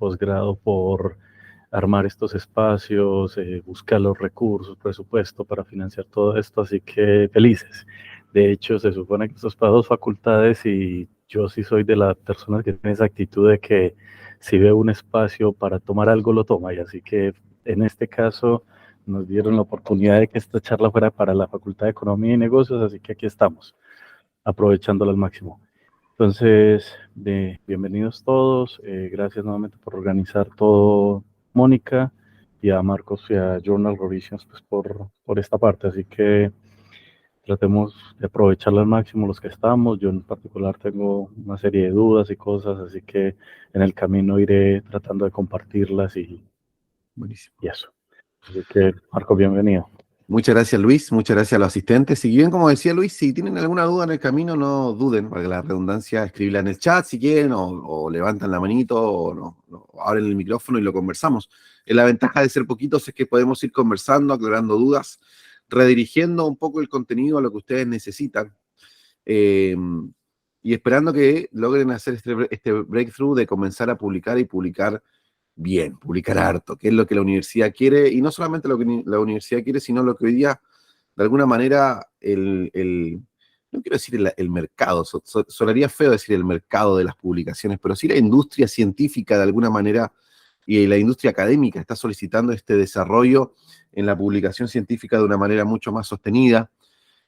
posgrado por armar estos espacios, buscar los recursos, presupuesto para financiar todo esto, así que felices. De hecho, se supone que esto es para 2 facultades y yo sí soy de las personas que tiene esa actitud de que si veo un espacio para tomar algo, lo toma. Y así que en este caso nos dieron la oportunidad de que esta charla fuera para la Facultad de Economía y Negocios, así que aquí estamos, aprovechándola al máximo. Entonces, bienvenidos todos. Gracias nuevamente por organizar todo, Mónica, y a Marcos y a Journal Revisions pues, por esta parte. Así que tratemos de aprovecharlo al máximo los que estamos. Yo en particular tengo una serie de dudas y cosas, así que en el camino iré tratando de compartirlas Buenísimo. y eso. Así que, Marcos, bienvenido. Muchas gracias, Luis. Muchas gracias a los asistentes. Y bien, como decía Luis, si tienen alguna duda en el camino, no duden, para la redundancia, escribirla en el chat si quieren, o levantan la manito, o no, abren el micrófono y lo conversamos. La ventaja de ser poquitos es que podemos ir conversando, aclarando dudas, redirigiendo un poco el contenido a lo que ustedes necesitan, y esperando que logren hacer este breakthrough de comenzar a publicar y publicar bien, publicar harto, que es lo que la universidad quiere, y no solamente lo que la universidad quiere, sino lo que hoy día, de alguna manera, no quiero decir el mercado, sonaría feo decir el mercado de las publicaciones, pero sí la industria científica, de alguna manera, y la industria académica está solicitando este desarrollo en la publicación científica de una manera mucho más sostenida.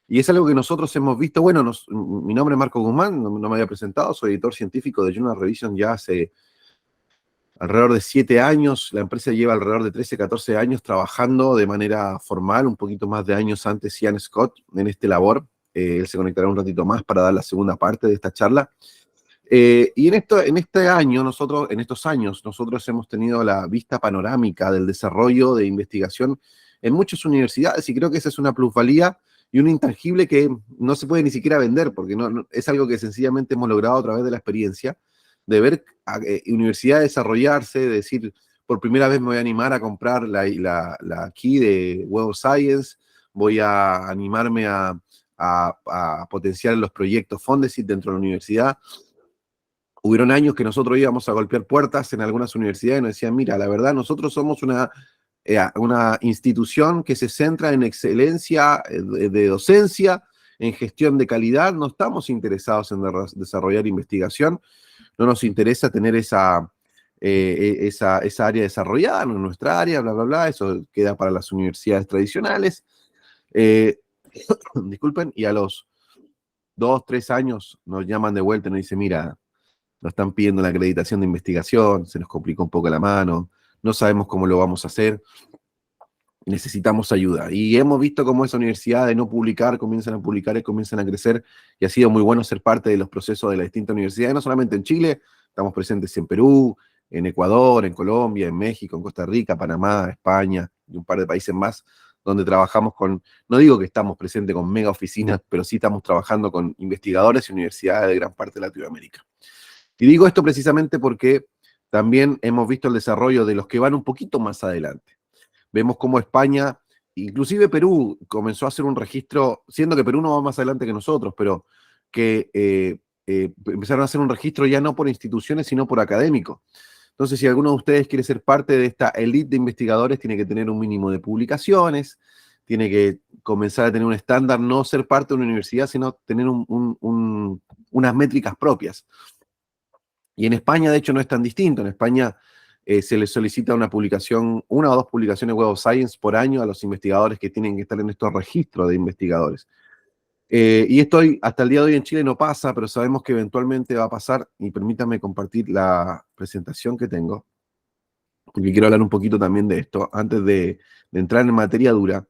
Y es algo que nosotros hemos visto. Bueno, mi nombre es Marco Guzmán, no me había presentado, soy editor científico de Journal Revision ya hace alrededor de 7 años. La empresa lleva alrededor de 13, 14 años trabajando de manera formal, un poquito más de años antes Ian Scott en este labor. Él se conectará un ratito más para dar la segunda parte de esta charla. Y en estos años, nosotros hemos tenido la vista panorámica del desarrollo de investigación en muchas universidades, y creo que esa es una plusvalía y un intangible que no se puede ni siquiera vender, porque es algo que sencillamente hemos logrado a través de la experiencia, de ver universidades desarrollarse, de decir, por primera vez me voy a animar a comprar la key de Web of Science, voy a animarme a potenciar los proyectos Fondesit dentro de la universidad. Hubieron años que nosotros íbamos a golpear puertas en algunas universidades y nos decían, mira, la verdad, nosotros somos una institución que se centra en excelencia de docencia, en gestión de calidad, no estamos interesados en desarrollar investigación, no nos interesa tener esa área desarrollada, no es nuestra área, bla, bla, bla, eso queda para las universidades tradicionales. Disculpen, y a los 2, 3 años nos llaman de vuelta y nos dicen, mira, nos están pidiendo la acreditación de investigación, se nos complicó un poco la mano, no sabemos cómo lo vamos a hacer, necesitamos ayuda. Y hemos visto cómo esa universidad de no publicar, comienzan a publicar y comienzan a crecer, y ha sido muy bueno ser parte de los procesos de las distintas universidades, no solamente en Chile, estamos presentes en Perú, en Ecuador, en Colombia, en México, en Costa Rica, Panamá, España y un par de países más, donde trabajamos no digo que estamos presentes con mega oficinas, pero sí estamos trabajando con investigadores y universidades de gran parte de Latinoamérica. Y digo esto precisamente porque también hemos visto el desarrollo de los que van un poquito más adelante. Vemos cómo España, inclusive Perú, comenzó a hacer un registro, siendo que Perú no va más adelante que nosotros, pero que empezaron a hacer un registro ya no por instituciones, sino por académicos. Entonces, si alguno de ustedes quiere ser parte de esta elite de investigadores, tiene que tener un mínimo de publicaciones, tiene que comenzar a tener un estándar, no ser parte de una universidad, sino tener unas métricas propias. Y en España, de hecho, no es tan distinto. En España se les solicita una o 2 publicaciones Web of Science por año a los investigadores que tienen que estar en estos registros de investigadores. Y esto hasta el día de hoy en Chile no pasa, pero sabemos que eventualmente va a pasar. Y permítanme compartir la presentación que tengo, porque quiero hablar un poquito también de esto, antes de entrar en materia dura.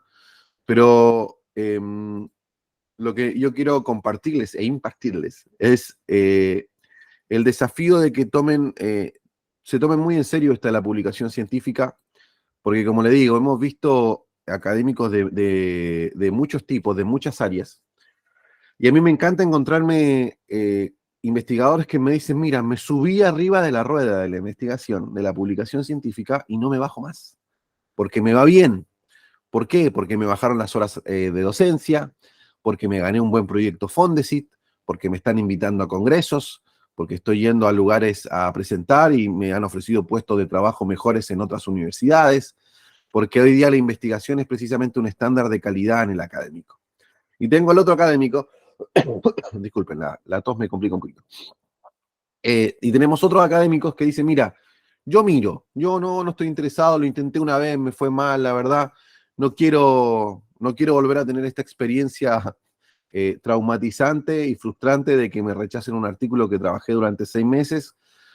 Pero lo que yo quiero compartirles e impartirles es el desafío de que se tomen muy en serio esta de la publicación científica, porque como le digo, hemos visto académicos de muchos tipos, de muchas áreas, y a mí me encanta encontrarme investigadores que me dicen, mira, me subí arriba de la rueda de la investigación, de la publicación científica, y no me bajo más, porque me va bien. ¿Por qué? Porque me bajaron las horas de docencia, porque me gané un buen proyecto Fondesit, porque me están invitando a congresos, porque estoy yendo a lugares a presentar y me han ofrecido puestos de trabajo mejores en otras universidades, porque hoy día la investigación es precisamente un estándar de calidad en el académico. Y tengo el otro académico, disculpen, la tos me complica un poquito. Y tenemos otros académicos que dicen, mira, yo no estoy interesado, lo intenté una vez, me fue mal, la verdad, no quiero volver a tener esta experiencia traumatizante y frustrante de que me rechacen un artículo que trabajé durante 6 meses.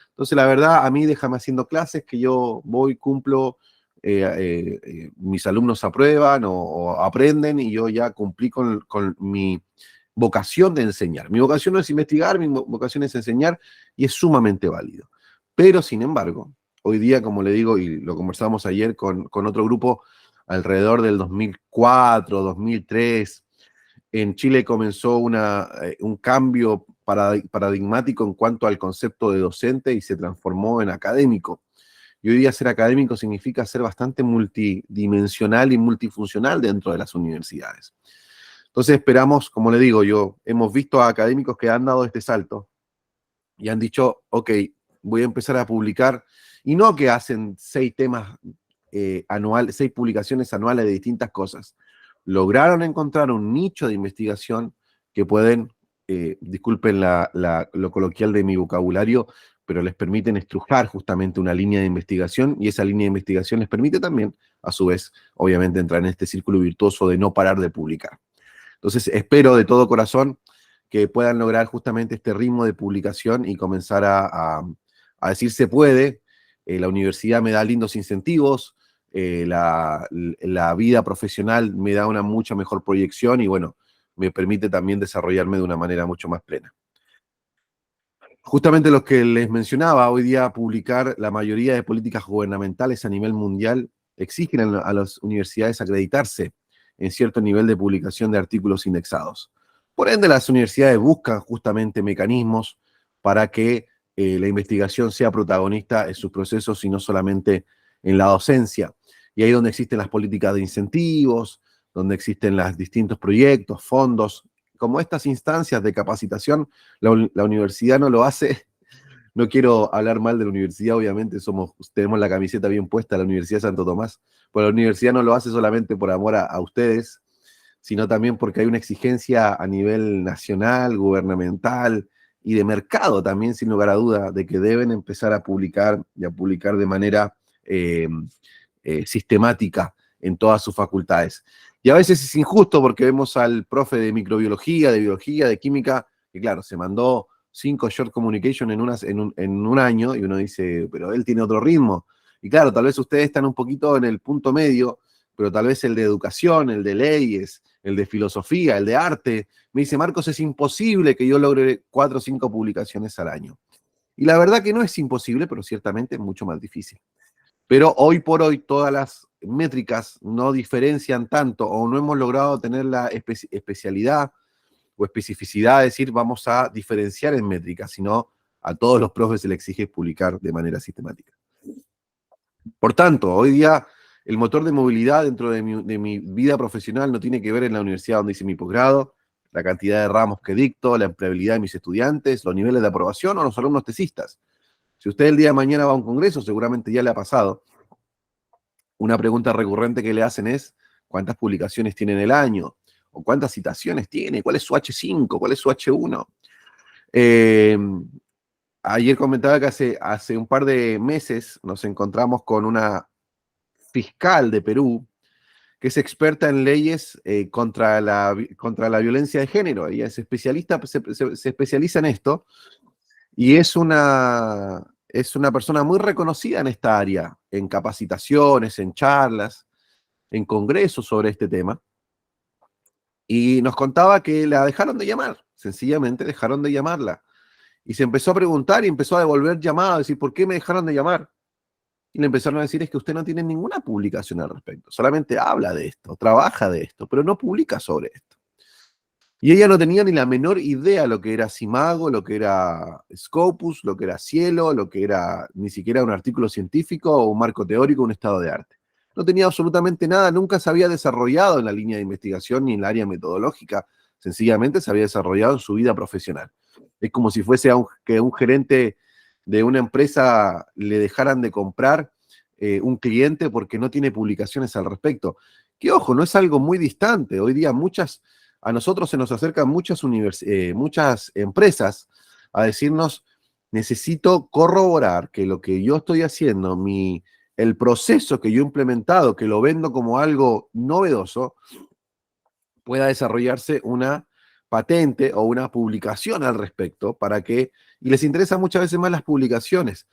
Entonces, la verdad, a mí déjame haciendo clases, que yo voy, cumplo, mis alumnos aprueban o aprenden y yo ya cumplí con mi vocación de enseñar. Mi vocación no es investigar, mi vocación es enseñar y es sumamente válido. Pero, sin embargo, hoy día, como le digo, y lo conversamos ayer con otro grupo, alrededor del 2004, 2003, en Chile comenzó un cambio paradigmático en cuanto al concepto de docente y se transformó en académico. Y hoy día ser académico significa ser bastante multidimensional y multifuncional dentro de las universidades. Entonces esperamos, como le digo yo, hemos visto a académicos que han dado este salto y han dicho, ok, voy a empezar a publicar, y no que hacen 6 temas anuales, 6 publicaciones anuales de distintas cosas. Lograron encontrar un nicho de investigación que pueden, disculpen lo coloquial de mi vocabulario, pero les permiten estrujar justamente una línea de investigación, y esa línea de investigación les permite también, a su vez, obviamente, entrar en este círculo virtuoso de no parar de publicar. Entonces, espero de todo corazón que puedan lograr justamente este ritmo de publicación y comenzar a decir se puede. La universidad me da lindos incentivos, la vida profesional me da una mucha mejor proyección y bueno, me permite también desarrollarme de una manera mucho más plena. Justamente lo que les mencionaba, hoy día publicar la mayoría de políticas gubernamentales a nivel mundial exigen a las universidades acreditarse en cierto nivel de publicación de artículos indexados. Por ende, las universidades buscan justamente mecanismos para que la investigación sea protagonista en sus procesos y no solamente en la docencia. Y ahí donde existen las políticas de incentivos, donde existen los distintos proyectos, fondos, como estas instancias de capacitación, la universidad no lo hace. No quiero hablar mal de la universidad, obviamente tenemos la camiseta bien puesta de la Universidad de Santo Tomás, pero la universidad no lo hace solamente por amor a ustedes, sino también porque hay una exigencia a nivel nacional, gubernamental y de mercado también, sin lugar a duda, de que deben empezar a publicar y a publicar de manera sistemática en todas sus facultades. Y a veces es injusto porque vemos al profe de microbiología, de biología, de química, que claro, se mandó 5 short communication en un año, y uno dice, pero él tiene otro ritmo. Y claro, tal vez ustedes están un poquito en el punto medio, pero tal vez el de educación, el de leyes, el de filosofía, el de arte, me dice, Marcos, es imposible que yo logre 4 o 5 publicaciones al año. Y la verdad que no es imposible, pero ciertamente es mucho más difícil. Pero hoy por hoy todas las métricas no diferencian tanto o no hemos logrado tener la especialidad o especificidad, es decir, vamos a diferenciar en métricas, sino a todos los profes se les exige publicar de manera sistemática. Por tanto, hoy día el motor de movilidad dentro de mi vida profesional no tiene que ver en la universidad donde hice mi posgrado, la cantidad de ramos que dicto, la empleabilidad de mis estudiantes, los niveles de aprobación o los alumnos tesistas. Si usted el día de mañana va a un congreso, seguramente ya le ha pasado, una pregunta recurrente que le hacen es, ¿cuántas publicaciones tiene en el año? ¿O cuántas citaciones tiene? ¿Cuál es su H5? ¿Cuál es su H1? Ayer comentaba que hace un par de meses nos encontramos con una fiscal de Perú que es experta en leyes contra la violencia de género. Ella es especialista, se especializa en esto y es una persona muy reconocida en esta área, en capacitaciones, en charlas, en congresos sobre este tema. Y nos contaba que la dejaron de llamar, sencillamente dejaron de llamarla. Y se empezó a preguntar y empezó a devolver llamadas, a decir, ¿por qué me dejaron de llamar? Y le empezaron a decir, es que usted no tiene ninguna publicación al respecto, solamente habla de esto, trabaja de esto, pero no publica sobre esto. Y ella no tenía ni la menor idea lo que era Simago, lo que era Scopus, lo que era Cielo, lo que era ni siquiera un artículo científico o un marco teórico, un estado de arte. No tenía absolutamente nada, nunca se había desarrollado en la línea de investigación ni en la área metodológica, sencillamente se había desarrollado en su vida profesional. Es como si fuese que un gerente de una empresa le dejaran de comprar un cliente porque no tiene publicaciones al respecto. Que ojo, no es algo muy distante. Hoy día a nosotros se nos acercan muchas empresas a decirnos, necesito corroborar que lo que yo estoy haciendo, el proceso que yo he implementado, que lo vendo como algo novedoso, pueda desarrollarse una patente o una publicación al respecto y les interesan muchas veces más las publicaciones,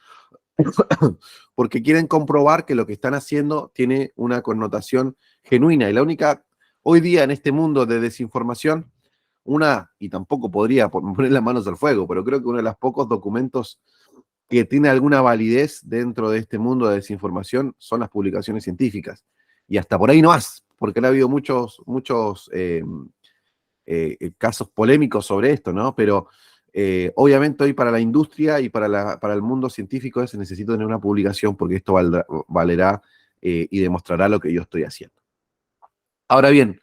porque quieren comprobar que lo que están haciendo tiene una connotación genuina. Y hoy día en este mundo de desinformación, y tampoco podría poner las manos al fuego, pero creo que uno de los pocos documentos que tiene alguna validez dentro de este mundo de desinformación son las publicaciones científicas. Y hasta por ahí no más, porque ha habido muchos casos polémicos sobre esto, ¿no? Pero obviamente hoy para la industria y para el mundo científico se necesita tener una publicación porque esto valerá y demostrará lo que yo estoy haciendo. Ahora bien,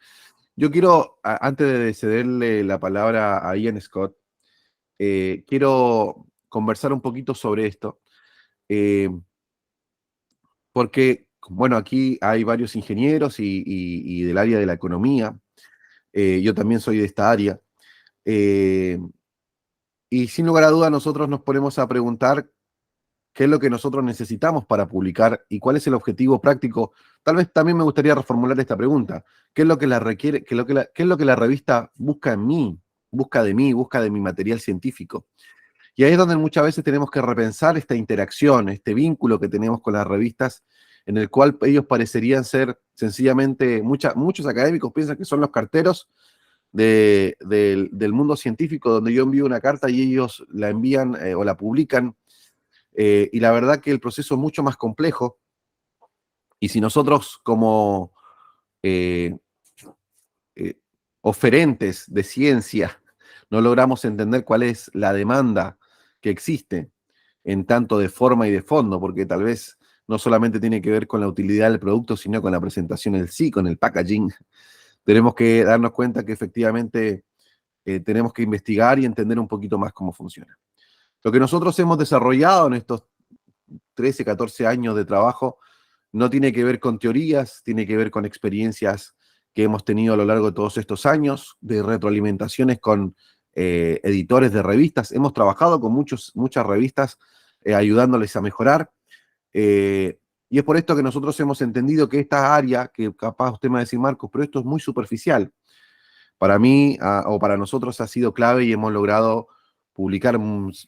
yo quiero, antes de cederle la palabra a Ian Scott, quiero conversar un poquito sobre esto, porque, bueno, aquí hay varios ingenieros y del área de la economía, yo también soy de esta área, y sin lugar a duda nosotros nos ponemos a preguntar qué es lo que nosotros necesitamos para publicar y cuál es el objetivo práctico. Tal vez también me gustaría reformular esta pregunta. ¿Qué es lo que la requiere, qué es lo que la revista busca en mí, busca de mi material científico? Y ahí es donde muchas veces tenemos que repensar esta interacción, este vínculo que tenemos con las revistas, en el cual ellos parecerían ser sencillamente, muchos académicos piensan que son los carteros del mundo científico, donde yo envío una carta y ellos la envían o la publican. Y la verdad que el proceso es mucho más complejo. Y si nosotros como eh, eh, oferentes de ciencia no logramos entender cuál es la demanda que existe en tanto de forma y de fondo, porque tal vez no solamente tiene que ver con la utilidad del producto, sino con la presentación en sí, con el packaging, tenemos que darnos cuenta que efectivamente tenemos que investigar y entender un poquito más cómo funciona. Lo que nosotros hemos desarrollado en estos 13, 14 años de trabajo no tiene que ver con teorías, tiene que ver con experiencias que hemos tenido a lo largo de todos estos años, de retroalimentaciones con editores de revistas. Hemos trabajado con muchas revistas ayudándoles a mejorar. Y es por esto que nosotros hemos entendido que esta área, que capaz usted me va a decir, Marcos, pero esto es muy superficial. Para mí o para nosotros ha sido clave y hemos logrado publicar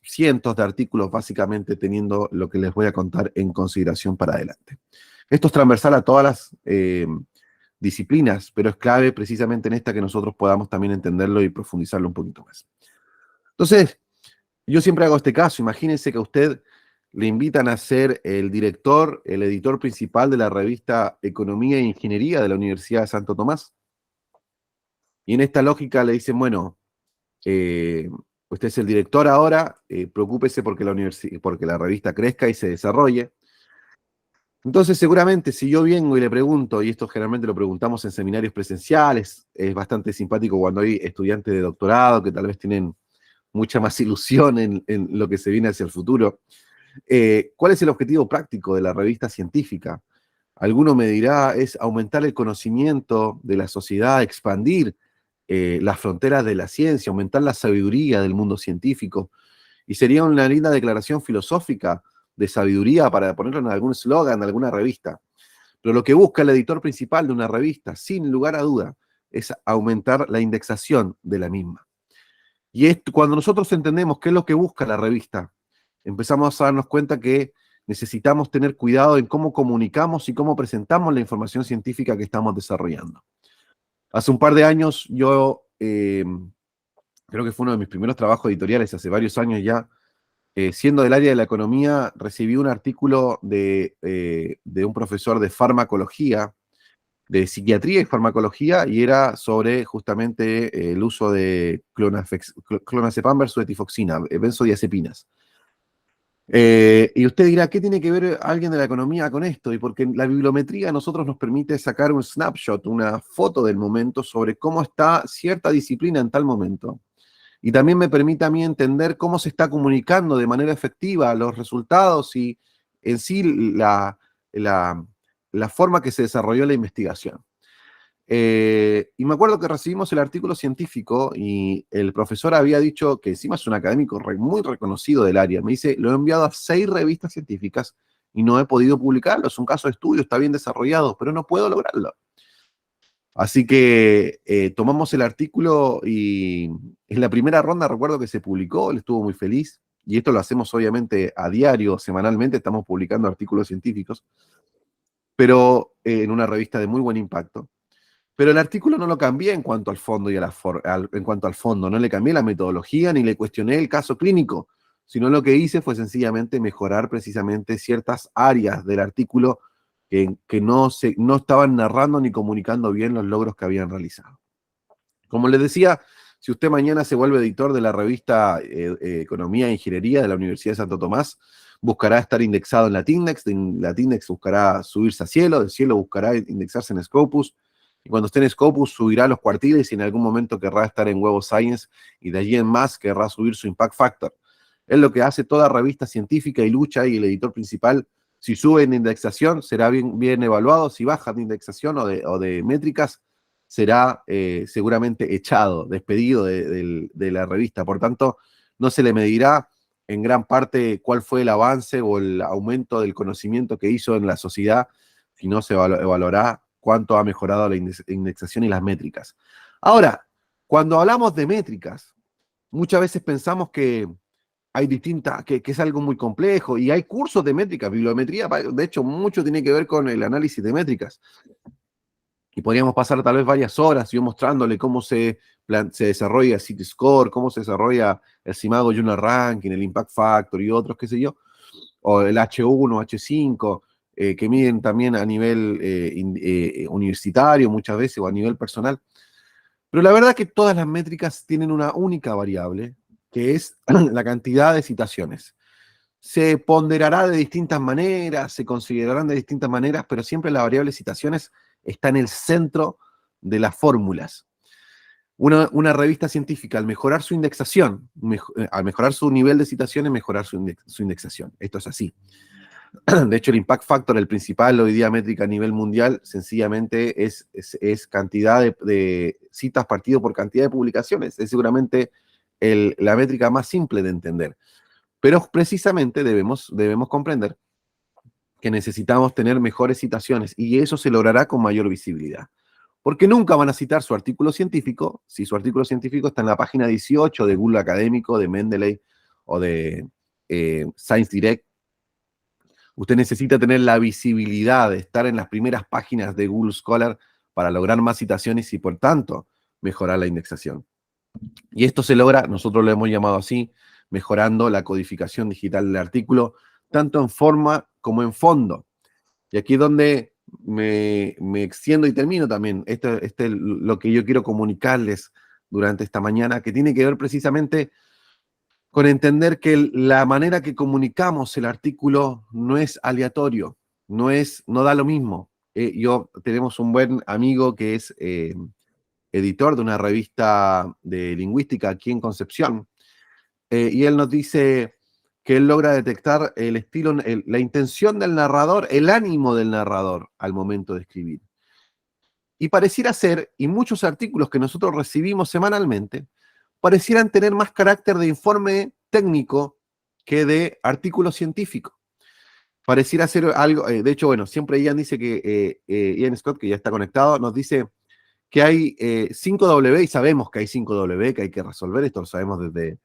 cientos de artículos básicamente teniendo lo que les voy a contar en consideración para adelante. Esto es transversal a todas las disciplinas, pero es clave precisamente en esta que nosotros podamos también entenderlo y profundizarlo un poquito más. Entonces, yo siempre hago este caso. Imagínense que a usted le invitan a ser el editor principal de la revista Economía e Ingeniería de la Universidad de Santo Tomás. Y en esta lógica le dicen, bueno, usted es el director ahora, preocúpese porque la revista crezca y se desarrolle. Entonces, seguramente, si yo vengo y le pregunto, y esto generalmente lo preguntamos en seminarios presenciales, es bastante simpático cuando hay estudiantes de doctorado que tal vez tienen mucha más ilusión en lo que se viene hacia el futuro. ¿Cuál es el objetivo práctico de la revista científica? Alguno me dirá, es aumentar el conocimiento de la sociedad, expandir las fronteras de la ciencia, aumentar la sabiduría del mundo científico. Y sería una linda declaración filosófica de sabiduría para ponerlo en algún eslogan de alguna revista. Pero lo que busca el editor principal de una revista, sin lugar a duda, es aumentar la indexación de la misma. Y cuando nosotros entendemos qué es lo que busca la revista, empezamos a darnos cuenta que necesitamos tener cuidado en cómo comunicamos y cómo presentamos la información científica que estamos desarrollando. Hace un par de años yo creo que fue uno de mis primeros trabajos editoriales, hace varios años ya, siendo del área de la economía, recibí un artículo de un profesor de farmacología, de psiquiatría y farmacología, y era sobre justamente el uso de clonazepam versus etifoxina, benzodiazepinas. Y usted dirá, ¿qué tiene que ver alguien de la economía con esto? Y porque la bibliometría a nosotros nos permite sacar un snapshot, una foto del momento sobre cómo está cierta disciplina en tal momento. y también me permite a mí entender cómo se está comunicando de manera efectiva los resultados y en sí la forma que se desarrolló la investigación. Y me acuerdo que recibimos el artículo científico y el profesor había dicho, que encima es un académico muy reconocido del área, me dice, lo he enviado a 6 revistas científicas y no he podido publicarlo, es un caso de estudio, está bien desarrollado, pero no puedo lograrlo. Así que tomamos el artículo y en la primera ronda recuerdo que se publicó, él estuvo muy feliz, y esto lo hacemos obviamente a diario, semanalmente, estamos publicando artículos científicos, pero en una revista de muy buen impacto. Pero el artículo no lo cambié en cuanto al fondo y en cuanto al fondo, no le cambié la metodología ni le cuestioné el caso clínico, sino lo que hice fue sencillamente mejorar precisamente ciertas áreas del artículo que no estaban narrando ni comunicando bien los logros que habían realizado. Como les decía, si usted mañana se vuelve editor de la revista Economía e Ingeniería de la Universidad de Santo Tomás, buscará estar indexado en Latindex, de Latindex buscará subirse a Cielo, del Cielo buscará indexarse en Scopus, y cuando esté en Scopus subirá los cuartiles y en algún momento querrá estar en Web of Science y de allí en más querrá subir su Impact Factor. Es lo que hace toda revista científica y lucha, y el editor principal, si sube en indexación, será bien evaluado, si baja de indexación o de métricas, será seguramente echado, despedido de la revista. Por tanto, no se le medirá en gran parte cuál fue el avance o el aumento del conocimiento que hizo en la sociedad, sino se evaluará cuánto ha mejorado la indexación y las métricas. Ahora, cuando hablamos de métricas, muchas veces pensamos que hay que es algo muy complejo, y hay cursos de métricas, bibliometría, de hecho, mucho tiene que ver con el análisis de métricas. Y podríamos pasar tal vez varias horas yo mostrándole cómo se desarrolla el City Score, cómo se desarrolla el Simago Junior Ranking, el Impact Factor y otros, qué sé yo, o el H1, H5, que miden también a nivel universitario muchas veces o a nivel personal. Pero la verdad es que todas las métricas tienen una única variable, que es la cantidad de citaciones. Se ponderará de distintas maneras, se considerarán de distintas maneras, pero siempre la variable citaciones está en el centro de las fórmulas. Una revista científica, al mejorar su indexación, al mejorar su nivel de citaciones, mejorar su indexación. Esto es así. De hecho, el Impact Factor, el principal hoy día métrica a nivel mundial, sencillamente es cantidad de citas partido por cantidad de publicaciones. Es seguramente la métrica más simple de entender. Pero precisamente debemos comprender que necesitamos tener mejores citaciones, y eso se logrará con mayor visibilidad. Porque nunca van a citar su artículo científico si su artículo científico está en la página 18 de Google Académico, de Mendeley o de Science Direct. Usted necesita tener la visibilidad de estar en las primeras páginas de Google Scholar para lograr más citaciones y, por tanto, mejorar la indexación. Y esto se logra, nosotros lo hemos llamado así, mejorando la codificación digital del artículo, tanto en forma como en fondo. Y aquí es donde me extiendo y termino también. Esto es lo que yo quiero comunicarles durante esta mañana, que tiene que ver precisamente con entender que la manera que comunicamos el artículo no es aleatorio, no da lo mismo. Tenemos un buen amigo que es editor de una revista de lingüística aquí en Concepción, y él nos dice que él logra detectar el estilo, la intención del narrador, el ánimo del narrador al momento de escribir. Y pareciera ser, y muchos artículos que nosotros recibimos semanalmente, parecieran tener más carácter de informe técnico que de artículo científico. Pareciera ser algo, de hecho, bueno, siempre Ian dice que, Ian Scott, que ya está conectado, nos dice que hay 5W, y sabemos que hay 5W, que hay que resolver, esto lo sabemos desde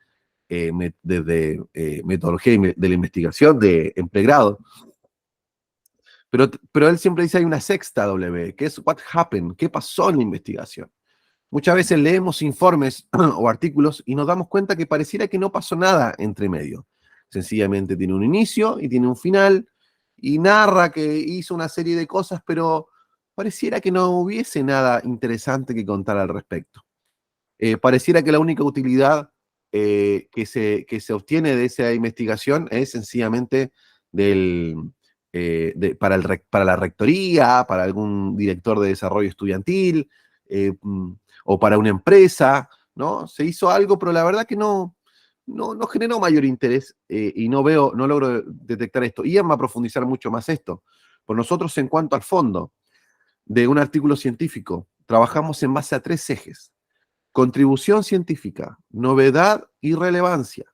metodología de la investigación en pregrado. Pero él siempre dice hay una sexta W, que es what happened, qué pasó en la investigación. Muchas veces leemos informes o artículos y nos damos cuenta que pareciera que no pasó nada entre medio. Sencillamente tiene un inicio y tiene un final, y narra que hizo una serie de cosas, pero pareciera que no hubiese nada interesante que contar al respecto. Pareciera que la única utilidad que se obtiene de esa investigación es sencillamente para la rectoría, para algún director de desarrollo estudiantil, o para una empresa, ¿no? Se hizo algo, pero la verdad que no generó mayor interés y no logro detectar esto. Ian va a profundizar mucho más esto. Por nosotros, en cuanto al fondo de un artículo científico, trabajamos en base a 3 ejes: contribución científica, novedad y relevancia.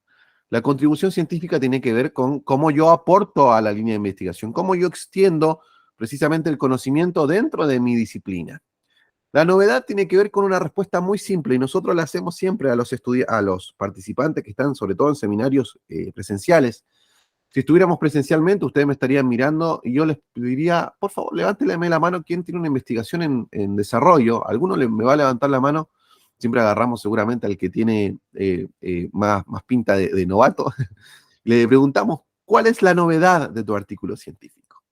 La contribución científica tiene que ver con cómo yo aporto a la línea de investigación, cómo yo extiendo precisamente el conocimiento dentro de mi disciplina. La novedad tiene que ver con una respuesta muy simple y nosotros la hacemos siempre a los participantes que están sobre todo en seminarios presenciales. Si estuviéramos presencialmente, ustedes me estarían mirando y yo les pediría, por favor, levánteme la mano quién tiene una investigación en desarrollo. ¿Alguno me va a levantar la mano? Siempre agarramos seguramente al que tiene más pinta de novato. Le preguntamos, ¿cuál es la novedad de tu artículo científico?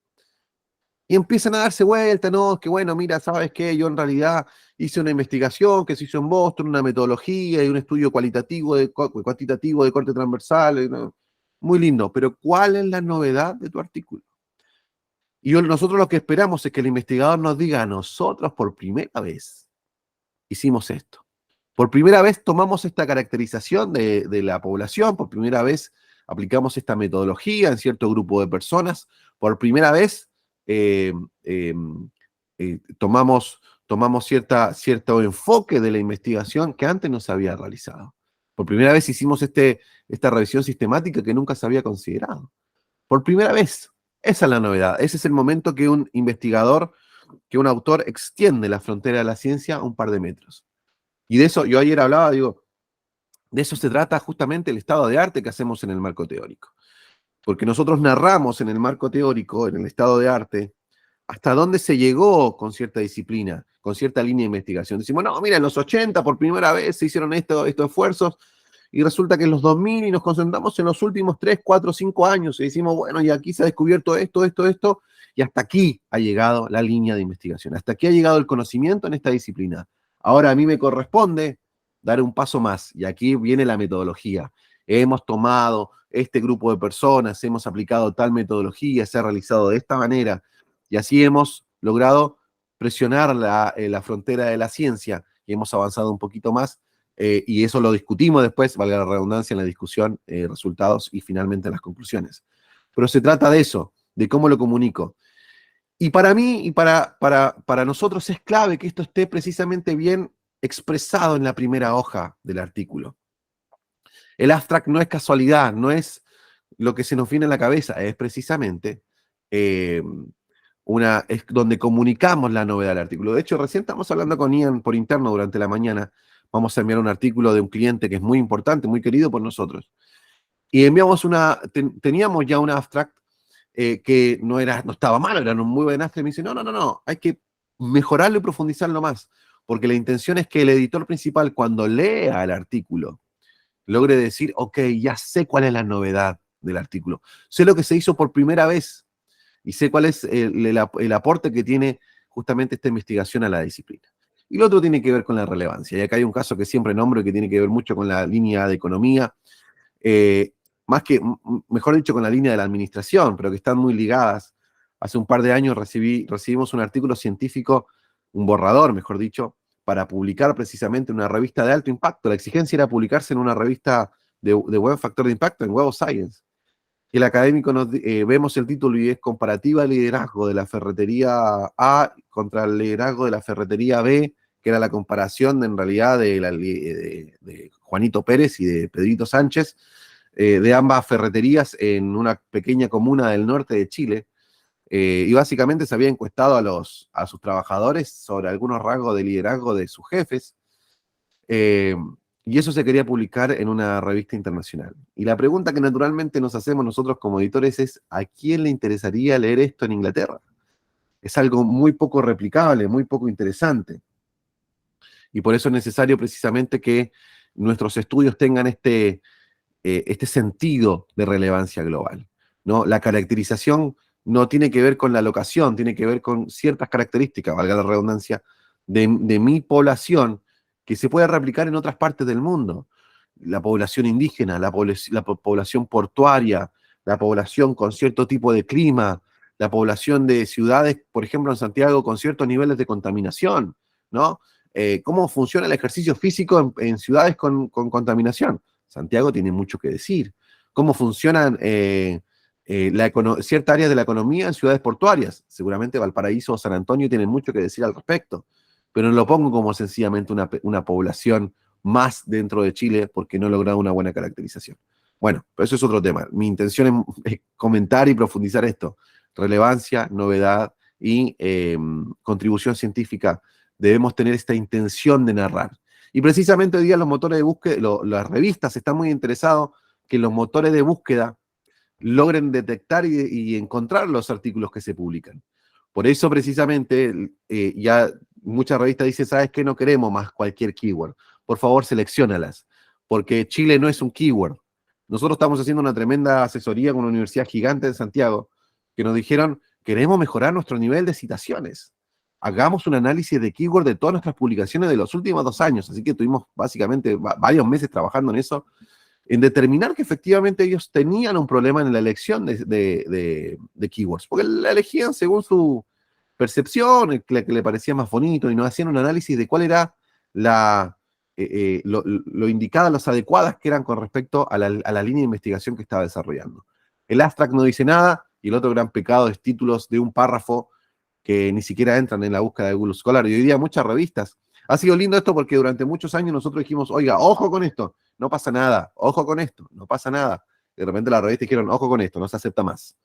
Y empiezan a darse vuelta, ¿no? Que bueno, mira, ¿sabes qué? Yo en realidad hice una investigación que se hizo en Boston, una metodología y un estudio cuantitativo de corte transversal, ¿no? Muy lindo, pero ¿cuál es la novedad de tu artículo? Y nosotros lo que esperamos es que el investigador nos diga: nosotros por primera vez hicimos esto. Por primera vez tomamos esta caracterización de la población, por primera vez aplicamos esta metodología en cierto grupo de personas, por primera vez eh, eh, tomamos cierto enfoque de la investigación que antes no se había realizado. Por primera vez hicimos esta revisión sistemática que nunca se había considerado. Por primera vez. Esa es la novedad. Ese es el momento que un investigador, que un autor extiende la frontera de la ciencia un par de metros. Y de eso, yo ayer hablaba, digo, de eso se trata justamente el estado de arte que hacemos en el marco teórico. Porque nosotros narramos en el marco teórico, en el estado de arte, hasta dónde se llegó con cierta disciplina, con cierta línea de investigación. Decimos, no, mira, en los 80 por primera vez se hicieron estos esfuerzos, y resulta que en los 2000 y nos concentramos en los últimos 3, 4, 5 años, y decimos, bueno, y aquí se ha descubierto esto, y hasta aquí ha llegado la línea de investigación, hasta aquí ha llegado el conocimiento en esta disciplina. Ahora a mí me corresponde dar un paso más, y aquí viene la metodología. Hemos tomado este grupo de personas, hemos aplicado tal metodología, se ha realizado de esta manera, y así hemos logrado presionar la frontera de la ciencia y hemos avanzado un poquito más, y eso lo discutimos después, valga la redundancia, en la discusión, resultados y finalmente las conclusiones. Pero se trata de eso, de cómo lo comunico. Y para mí y para nosotros es clave que esto esté precisamente bien expresado en la primera hoja del artículo. El abstract no es casualidad, no es lo que se nos viene a la cabeza, es precisamente es donde comunicamos la novedad del artículo. De hecho, recién estamos hablando con Ian por interno durante la mañana. Vamos a enviar un artículo de un cliente que es muy importante, muy querido por nosotros. Y enviamos teníamos ya un abstract que no estaba malo, era un muy buen abstract. Y me dice, no, hay que mejorarlo y profundizarlo más, porque la intención es que el editor principal, cuando lea el artículo, logre decir, ok, ya sé cuál es la novedad del artículo. Sé lo que se hizo por primera vez y sé cuál es el aporte que tiene justamente esta investigación a la disciplina. Y lo otro tiene que ver con la relevancia. Y acá hay un caso que siempre nombro y que tiene que ver mucho con la línea de economía, mejor dicho, con la línea de la administración, pero que están muy ligadas. Hace un par de años recibimos un artículo científico, un borrador, mejor dicho, para publicar precisamente en una revista de alto impacto. La exigencia era publicarse en una revista de buen factor de impacto, en Web of Science. Y el académico vemos el título y es comparativa liderazgo de la ferretería A contra el liderazgo de la ferretería B, que era la comparación en realidad de Juanito Pérez y de Pedrito Sánchez, de ambas ferreterías en una pequeña comuna del norte de Chile. Y básicamente se había encuestado a sus trabajadores sobre algunos rasgos de liderazgo de sus jefes. Y eso se quería publicar en una revista internacional. Y la pregunta que naturalmente nos hacemos nosotros como editores es, ¿a quién le interesaría leer esto en Inglaterra? Es algo muy poco replicable, muy poco interesante. Y por eso es necesario precisamente que nuestros estudios tengan este sentido de relevancia global, ¿no? La caracterización no tiene que ver con la locación, tiene que ver con ciertas características, valga la redundancia, de mi población, que se puede replicar en otras partes del mundo. La población indígena, la población portuaria, la población con cierto tipo de clima, la población de ciudades, por ejemplo en Santiago, con ciertos niveles de contaminación, ¿no? cómo funciona el ejercicio físico en ciudades con contaminación. Santiago tiene mucho que decir. Cómo funcionan ciertas áreas de la economía en ciudades portuarias. Seguramente Valparaíso o San Antonio tienen mucho que decir al respecto, pero no lo pongo como sencillamente una población más dentro de Chile porque no he logrado una buena caracterización. Bueno, pero eso es otro tema. Mi intención es comentar y profundizar esto. Relevancia, novedad y contribución científica. Debemos tener esta intención de narrar. Y precisamente hoy día los motores de búsqueda, las revistas están muy interesados que los motores de búsqueda logren detectar y encontrar los artículos que se publican. Por eso precisamente ya muchas revistas dicen, ¿sabes qué? No queremos más cualquier keyword. Por favor, selecciónalas, porque Chile no es un keyword. Nosotros estamos haciendo una tremenda asesoría con una universidad gigante de Santiago, que nos dijeron, queremos mejorar nuestro nivel de citaciones. Hagamos un análisis de keyword de todas nuestras publicaciones de los últimos 2 años. Así que tuvimos básicamente varios meses trabajando en eso, en determinar que efectivamente ellos tenían un problema en la elección de keywords, porque la elegían según su percepción, que le parecía más bonito, y nos hacían un análisis de cuál era lo indicada, las adecuadas que eran con respecto a la línea de investigación que estaba desarrollando. El abstract no dice nada, y el otro gran pecado es títulos de un párrafo que ni siquiera entran en la búsqueda de Google Scholar. Y hoy día muchas revistas. Ha sido lindo esto porque durante muchos años nosotros dijimos, oiga, ojo con esto, no pasa nada, ojo con esto, no pasa nada. Y de repente la revista dijeron, ojo con esto, no se acepta más.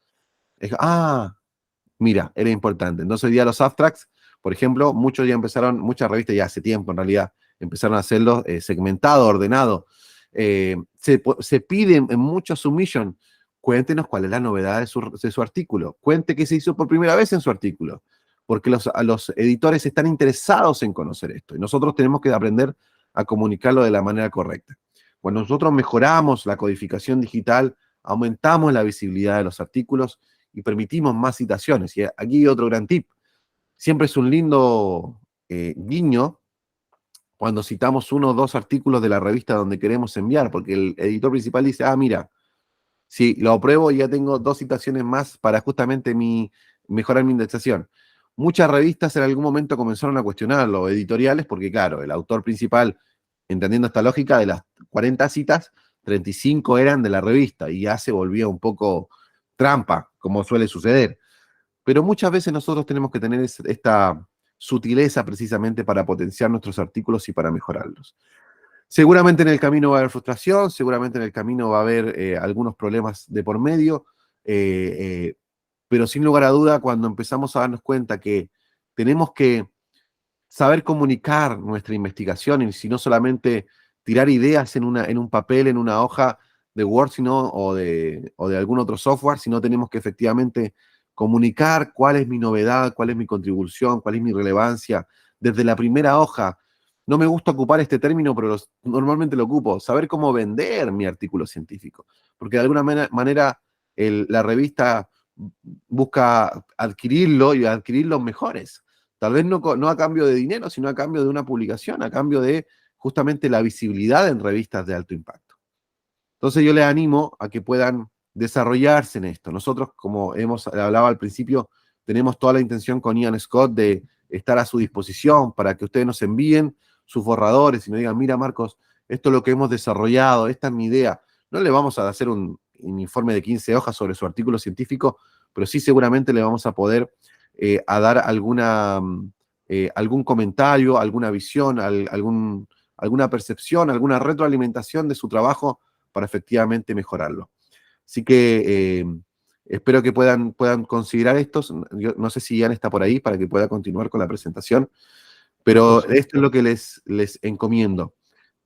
Mira, era importante. Entonces hoy día los abstracts, por ejemplo, muchas revistas ya hace tiempo en realidad, empezaron a hacerlo segmentado, ordenado. Se piden en muchos submission, cuéntenos cuál es la novedad de su artículo, cuente qué se hizo por primera vez en su artículo, porque los editores están interesados en conocer esto, y nosotros tenemos que aprender a comunicarlo de la manera correcta. Cuando nosotros mejoramos la codificación digital, aumentamos la visibilidad de los artículos y permitimos más citaciones. Y aquí otro gran tip. Siempre es un lindo guiño cuando citamos 1 o 2 artículos de la revista donde queremos enviar, porque el editor principal dice, mira, si lo apruebo ya tengo 2 citaciones más para justamente mejorar mi indexación. Muchas revistas en algún momento comenzaron a cuestionar los editoriales, porque claro, el autor principal, entendiendo esta lógica, de las 40 citas, 35 eran de la revista, y ya se volvía un poco trampa, como suele suceder. Pero muchas veces nosotros tenemos que tener esta sutileza precisamente para potenciar nuestros artículos y para mejorarlos. Seguramente en el camino va a haber frustración, seguramente en el camino va a haber algunos problemas de por medio, pero sin lugar a duda, cuando empezamos a darnos cuenta que tenemos que saber comunicar nuestra investigación, y si no solamente tirar ideas en un papel, en una hoja de Word, o de algún otro software, sino tenemos que efectivamente comunicar cuál es mi novedad, cuál es mi contribución, cuál es mi relevancia, desde la primera hoja. No me gusta ocupar este término, pero normalmente lo ocupo, saber cómo vender mi artículo científico, porque de alguna manera la revista busca adquirirlo y adquirir los mejores. Tal vez no a cambio de dinero, sino a cambio de una publicación, a cambio de justamente la visibilidad en revistas de alto impacto. Entonces yo les animo a que puedan desarrollarse en esto. Nosotros, como hemos hablado al principio, tenemos toda la intención con Ian Scott de estar a su disposición para que ustedes nos envíen sus borradores y nos digan, mira Marcos, esto es lo que hemos desarrollado, esta es mi idea. No le vamos a hacer un informe de 15 hojas sobre su artículo científico, pero sí seguramente le vamos a poder a dar algún comentario, alguna visión, alguna percepción, alguna retroalimentación de su trabajo para efectivamente mejorarlo. Así que espero que puedan considerar estos. Yo no sé si Ian está por ahí para que pueda continuar con la presentación, pero esto es lo que les encomiendo.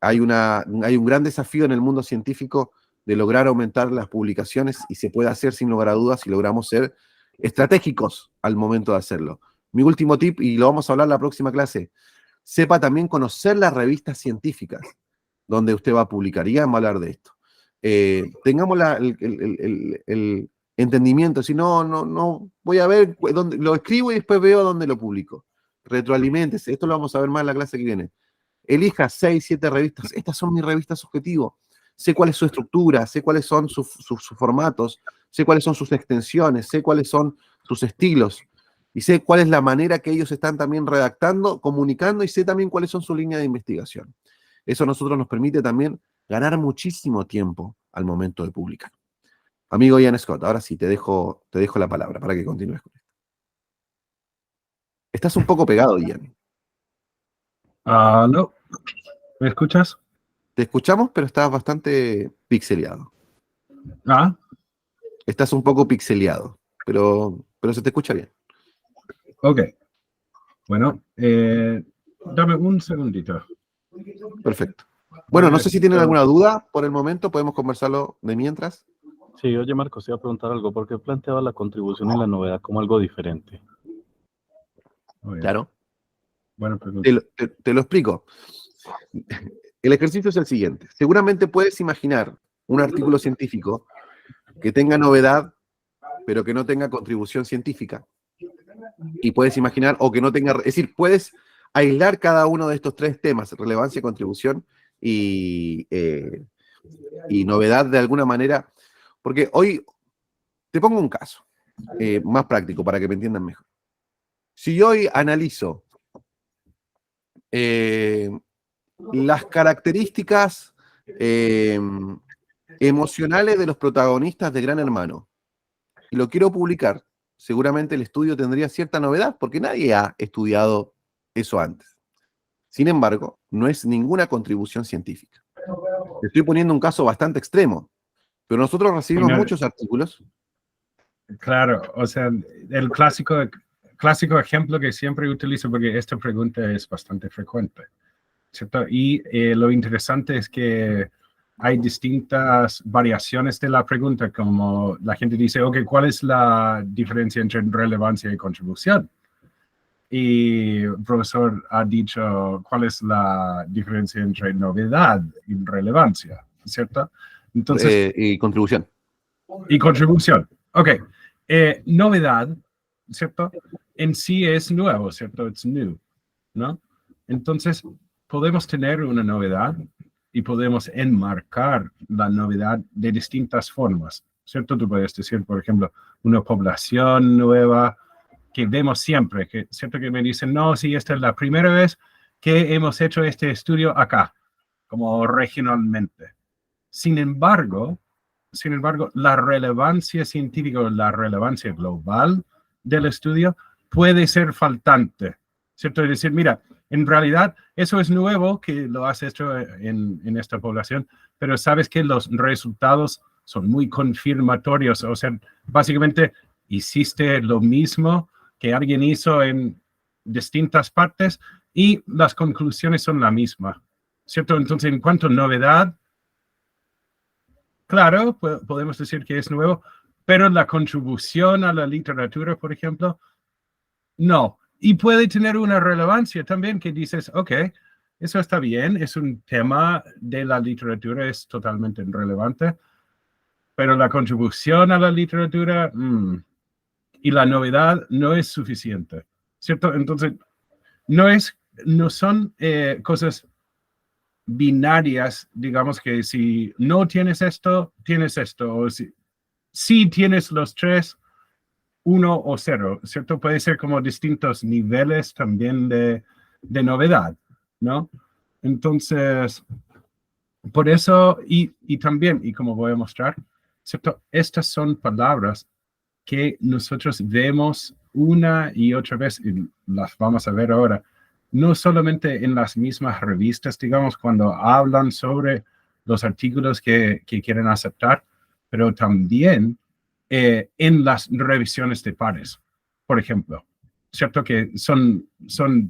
Hay un gran desafío en el mundo científico de lograr aumentar las publicaciones, y se puede hacer sin lugar a dudas si logramos ser estratégicos al momento de hacerlo. Mi último tip, y lo vamos a hablar en la próxima clase, sepa también conocer las revistas científicas donde usted va a publicar. Y vamos a hablar de esto. Tengamos el entendimiento, si no voy a ver dónde lo escribo y después veo dónde lo publico. Retroaliméntese, esto lo vamos a ver más en la clase que viene. Elija 6, 7 revistas, estas son mis revistas objetivo. Sé cuál es su estructura, sé cuáles son sus formatos, sé cuáles son sus extensiones, sé cuáles son sus estilos. y sé cuál es la manera que ellos están también redactando, comunicando, y sé también cuáles son sus líneas de investigación. Eso a nosotros nos permite también ganar muchísimo tiempo al momento de publicar. Amigo Ian Scott, ahora sí, te dejo la palabra para que continúes con esto. Estás un poco pegado, Ian. No, ¿me escuchas? Te escuchamos, pero estás bastante pixeleado. Ah, Estás un poco pixeleado, pero se te escucha bien. ok. Bueno, dame un segundito. Perfecto. Bueno, no sé si tienen Esto- alguna duda por el momento, podemos conversarlo de mientras. Sí, oye Marcos, te iba a preguntar algo, ¿por qué planteaba la contribución y la novedad como algo diferente? Muy bien. Claro. Buena pregunta. Te lo explico. El ejercicio es el siguiente. Seguramente puedes imaginar un artículo científico que tenga novedad, pero que no tenga contribución científica. Y puedes imaginar, o que no tenga, es decir, puedes aislar cada uno de estos tres temas, relevancia, contribución y novedad de alguna manera, porque hoy te pongo un caso más práctico para que me entiendan mejor. Si yo hoy analizo las características emocionales de los protagonistas de Gran Hermano y lo quiero publicar, seguramente el estudio tendría cierta novedad porque nadie ha estudiado eso antes. Sin embargo, no es ninguna contribución científica. Te estoy poniendo un caso bastante extremo, pero nosotros recibimos Bueno, muchos artículos. claro, o sea, el clásico ejemplo que siempre utilizo, porque esta pregunta es bastante frecuente, ¿cierto? Y lo interesante es que hay distintas variaciones de la pregunta, como la gente dice, ok, ¿cuál es la diferencia entre relevancia y contribución? Y el profesor ha dicho, ¿cuál es la diferencia entre novedad y relevancia? ¿Cierto? Entonces, Y contribución. y contribución. Ok. Novedad, ¿cierto? En sí es nuevo, ¿cierto? It's new, ¿no? Entonces, podemos tener una novedad y podemos enmarcar la novedad de distintas formas, ¿cierto? Tú puedes decir, por ejemplo, una población nueva que vemos siempre, que ¿cierto? Que me dicen, no, sí, esta es la primera vez que hemos hecho este estudio acá, como regionalmente. Sin embargo, la relevancia científica o la relevancia global del estudio puede ser faltante, ¿cierto? Es decir, mira, en realidad eso es nuevo que lo has hecho en esta población, pero sabes que los resultados son muy confirmatorios, o sea, básicamente hiciste lo mismo que alguien hizo en distintas partes y las conclusiones son la misma, ¿cierto? Entonces, en cuanto a novedad, claro, podemos decir que es nuevo, pero la contribución a la literatura, por ejemplo, no. Y puede tener una relevancia también que dices, ok, eso está bien, es un tema de la literatura, es totalmente irrelevante, pero la contribución a la literatura y la novedad no es suficiente, ¿cierto? Entonces, no son cosas binarias, digamos que si no tienes esto, o si tienes los tres, 1 o 0, ¿cierto? Puede ser como distintos niveles también de novedad, ¿no? Entonces, por eso, y también, y como voy a mostrar, ¿cierto? Estas son palabras que nosotros vemos una y otra vez, y las vamos a ver ahora, no solamente en las mismas revistas, digamos, cuando hablan sobre los artículos que quieren aceptar, pero también en las revisiones de pares, por ejemplo. ¿Cierto? Que son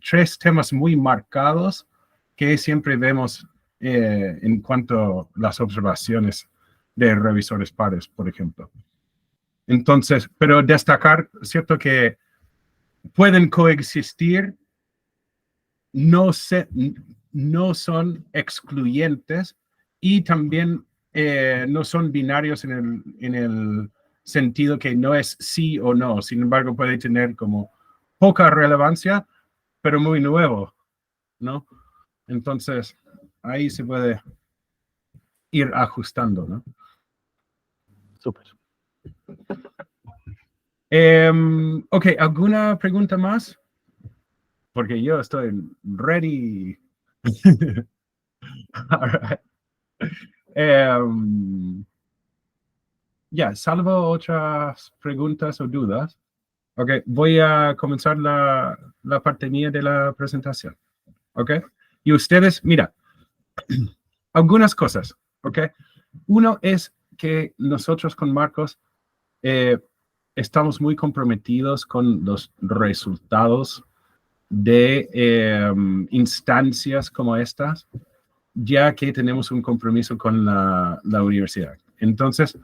tres temas muy marcados que siempre vemos en cuanto a las observaciones de revisores pares, por ejemplo. Entonces, pero destacar, ¿cierto? Que pueden coexistir, no son excluyentes y también no son binarios en el sentido que no es sí o no. Sin embargo, puede tener como poca relevancia, pero muy nuevo, ¿no? Entonces, ahí se puede ir ajustando, ¿no? Súper. Ok, ¿alguna pregunta más? Porque yo estoy ready. All right. Salvo otras preguntas o dudas. Ok, voy a comenzar la parte mía de la presentación. Ok, y ustedes, mira, algunas cosas. Ok, uno es que nosotros con Marcos estamos muy comprometidos con los resultados de instancias como estas, ya que tenemos un compromiso con la universidad. Entonces,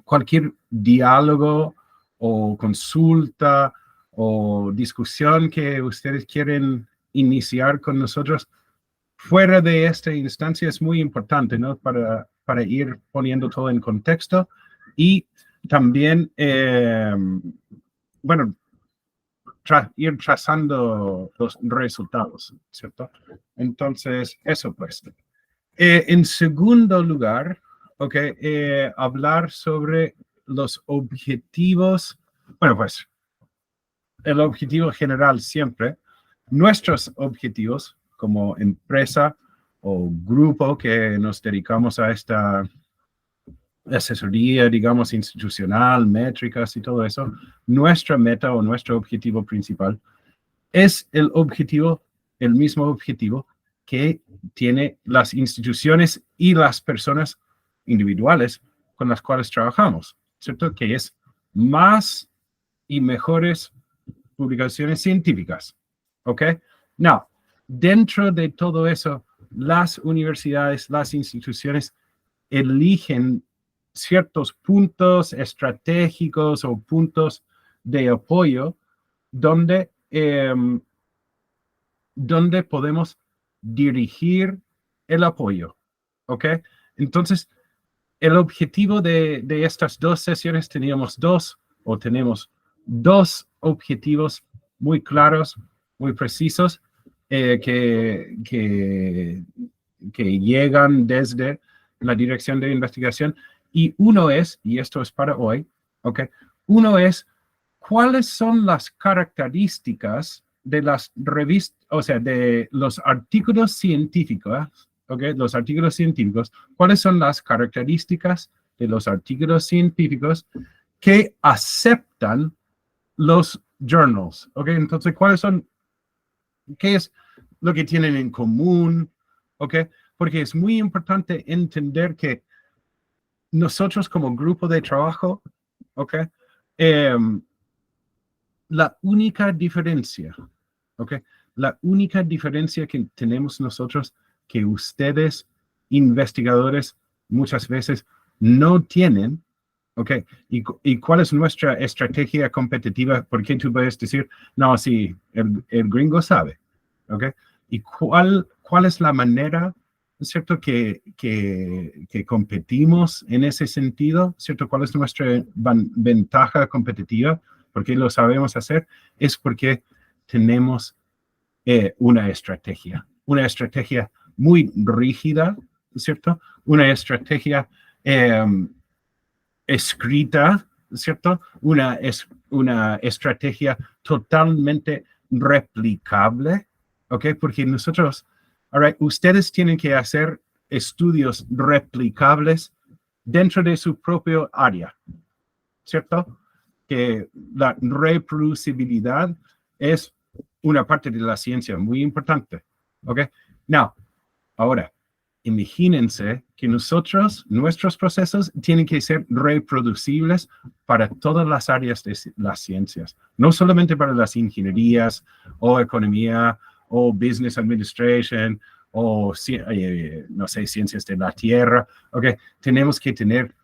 cualquier diálogo o consulta o discusión que ustedes quieren iniciar con nosotros fuera de esta instancia es muy importante, ¿no? Para ir poniendo todo en contexto y también, ir trazando los resultados, ¿cierto? Entonces, eso pues. En segundo lugar, hablar sobre los objetivos, bueno, pues, el objetivo general siempre, nuestros objetivos como empresa o grupo que nos dedicamos a esta asesoría, digamos, institucional, métricas y todo eso, nuestra meta o nuestro objetivo principal es el mismo objetivo que tiene las instituciones y las personas individuales con las cuales trabajamos, ¿cierto? Que es más y mejores publicaciones científicas, ¿ok? Now, dentro de todo eso, las universidades, las instituciones eligen ciertos puntos estratégicos o puntos de apoyo donde podemos dirigir el apoyo, ¿ok? Entonces, el objetivo de estas dos sesiones tenemos tenemos dos objetivos muy claros, muy precisos, que llegan desde la dirección de investigación. Y uno es, y esto es para hoy, ¿ok? Uno es, ¿cuáles son las características de las revistas, o sea, de los artículos científicos, ¿ok? Los artículos científicos, ¿cuáles son las características de los artículos científicos que aceptan los journals? ¿Ok? Entonces, ¿qué es lo que tienen en común? ¿Ok? Porque es muy importante entender que nosotros como grupo de trabajo, ¿ok? La única diferencia, ¿ok? La única diferencia que tenemos nosotros, que ustedes, investigadores, muchas veces no tienen, ¿ok? ¿Y cuál es nuestra estrategia competitiva? ¿Por qué tú puedes decir, no, sí, el gringo sabe, ¿ok? ¿Y cuál es la manera, ¿cierto? Que competimos en ese sentido, ¿cierto? ¿Cuál es nuestra ventaja competitiva? ¿Por qué lo sabemos hacer? Es porque tenemos una estrategia muy rígida, ¿cierto? Una estrategia escrita, ¿cierto? Una estrategia totalmente replicable, ¿ok? Porque nosotros, ustedes tienen que hacer estudios replicables dentro de su propio área, ¿cierto? Que la reproducibilidad es una parte de la ciencia muy importante, ¿ok? Now, ahora, imagínense que nuestros procesos tienen que ser reproducibles para todas las áreas de las ciencias, no solamente para las ingenierías o economía o business administration o, no sé, ciencias de la tierra, ¿ok? Tenemos que tener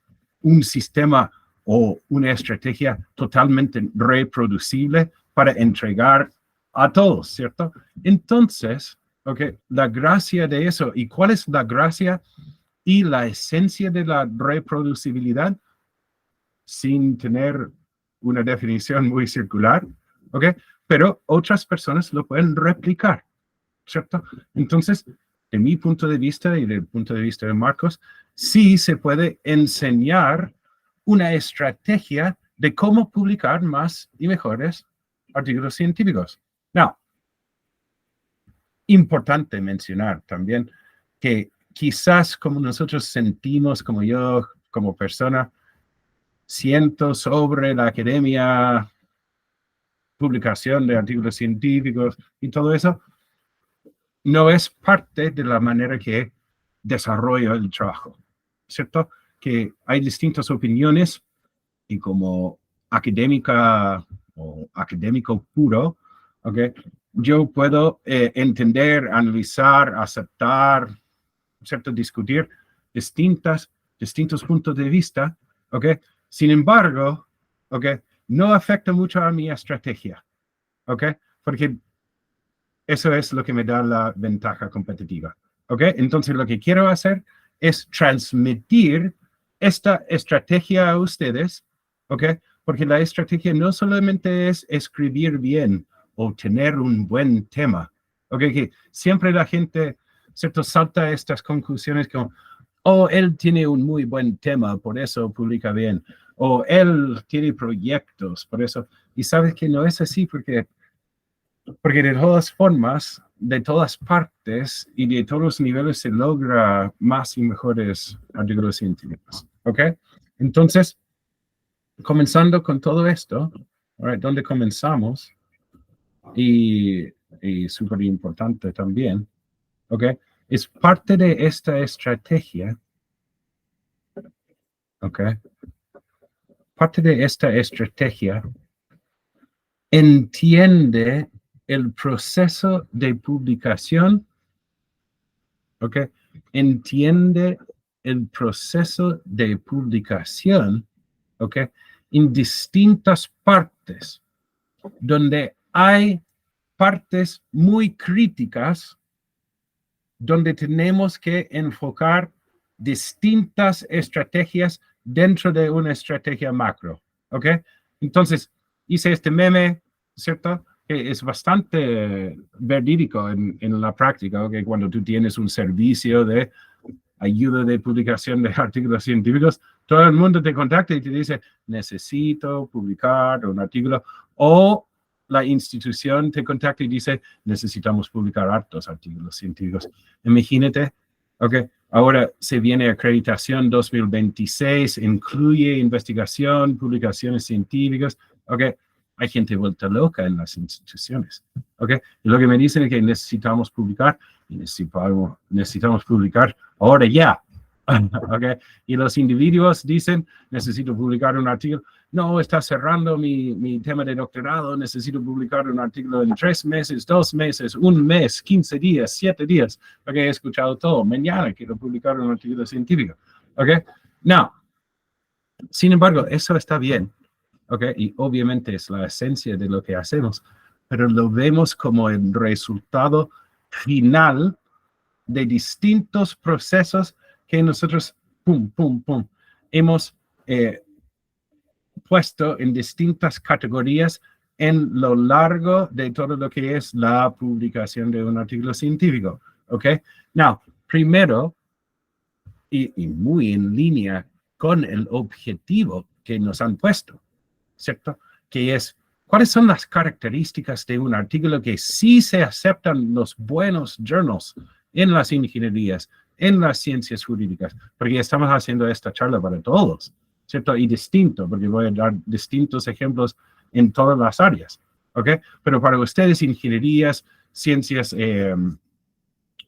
un sistema o una estrategia totalmente reproducible para entregar a todos, ¿cierto? Entonces, la gracia de eso, ¿y cuál es la gracia y la esencia de la reproducibilidad? Sin tener una definición muy circular, pero otras personas lo pueden replicar, ¿cierto? Entonces, de mi punto de vista y del punto de vista de Marcos, sí se puede enseñar una estrategia de cómo publicar más y mejores artículos científicos. Now, importante mencionar también que quizás como nosotros sentimos, como yo, como persona, siento sobre la academia, publicación de artículos científicos y todo eso, no es parte de la manera que desarrollo el trabajo, ¿cierto? Que hay distintas opiniones y como académica o académico puro, ¿ok? Yo puedo entender, analizar, aceptar, ¿cierto? Discutir distintos puntos de vista, ¿ok? Sin embargo, ¿ok? No afecta mucho a mi estrategia, ¿ok? Porque eso es lo que me da la ventaja competitiva, ¿ok? Entonces, lo que quiero hacer es transmitir esta estrategia a ustedes, ¿ok? Porque la estrategia no solamente es escribir bien o tener un buen tema, ¿ok? Que siempre la gente, ¿cierto? Salta a estas conclusiones como, oh, él tiene un muy buen tema, por eso publica bien, o él tiene proyectos, por eso, y sabes que no es así porque de todas formas, de todas partes y de todos los niveles se logra más y mejores artículos científicos, ¿ok? Entonces, comenzando con todo esto, right, donde comenzamos, y súper importante también, ¿ok? Es parte de esta estrategia, ¿ok? Parte de esta estrategia entiende el proceso de publicación, ¿ok? Entiende el proceso de publicación, ¿ok? En distintas partes, donde hay partes muy críticas, donde tenemos que enfocar distintas estrategias dentro de una estrategia macro, ¿ok? Entonces, hice este meme, ¿cierto? Que es bastante verídico en la práctica, ¿ok? Cuando tú tienes un servicio de ayuda de publicación de artículos científicos, todo el mundo te contacta y te dice, necesito publicar un artículo, o la institución te contacta y dice, necesitamos publicar hartos artículos científicos. Imagínate, ¿ok? Ahora se viene acreditación 2026, incluye investigación, publicaciones científicas, ¿ok? Hay gente vuelta loca en las instituciones, ¿ok? Y lo que me dicen es que necesitamos publicar, y necesitamos publicar ahora ya, ¿ok? Y los individuos dicen, necesito publicar un artículo, no, está cerrando mi tema de doctorado, necesito publicar un artículo en 3 meses, 2 meses, 1 mes, 15 días, 7 días, ok, he escuchado todo, mañana quiero publicar un artículo científico, ok? Now, sin embargo, eso está bien, ok, y obviamente es la esencia de lo que hacemos, pero lo vemos como el resultado final de distintos procesos que nosotros, hemos puesto en distintas categorías en lo largo de todo lo que es la publicación de un artículo científico, ¿ok? Now, primero, y muy en línea con el objetivo que nos han puesto, ¿cierto? Que es, ¿cuáles son las características de un artículo que sí se aceptan los buenos journals en las ingenierías, en las ciencias jurídicas? Porque estamos haciendo esta charla para todos, ¿cierto? Y distinto, porque voy a dar distintos ejemplos en todas las áreas, ¿ok? Pero para ustedes, ingenierías, ciencias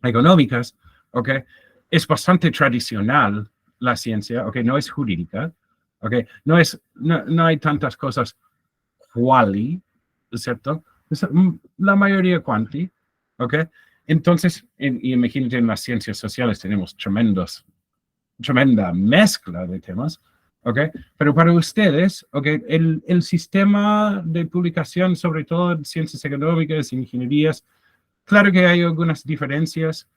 económicas, ¿ok? Es bastante tradicional la ciencia, ¿ok? No es jurídica, ¿ok? No hay tantas cosas quali, ¿cierto? La mayoría quanti, ¿ok? Entonces, imagínate, en las ciencias sociales tenemos tremenda mezcla de temas, ¿ok? Pero para ustedes, ¿ok? El sistema de publicación, sobre todo en ciencias económicas, ingenierías, claro que hay algunas diferencias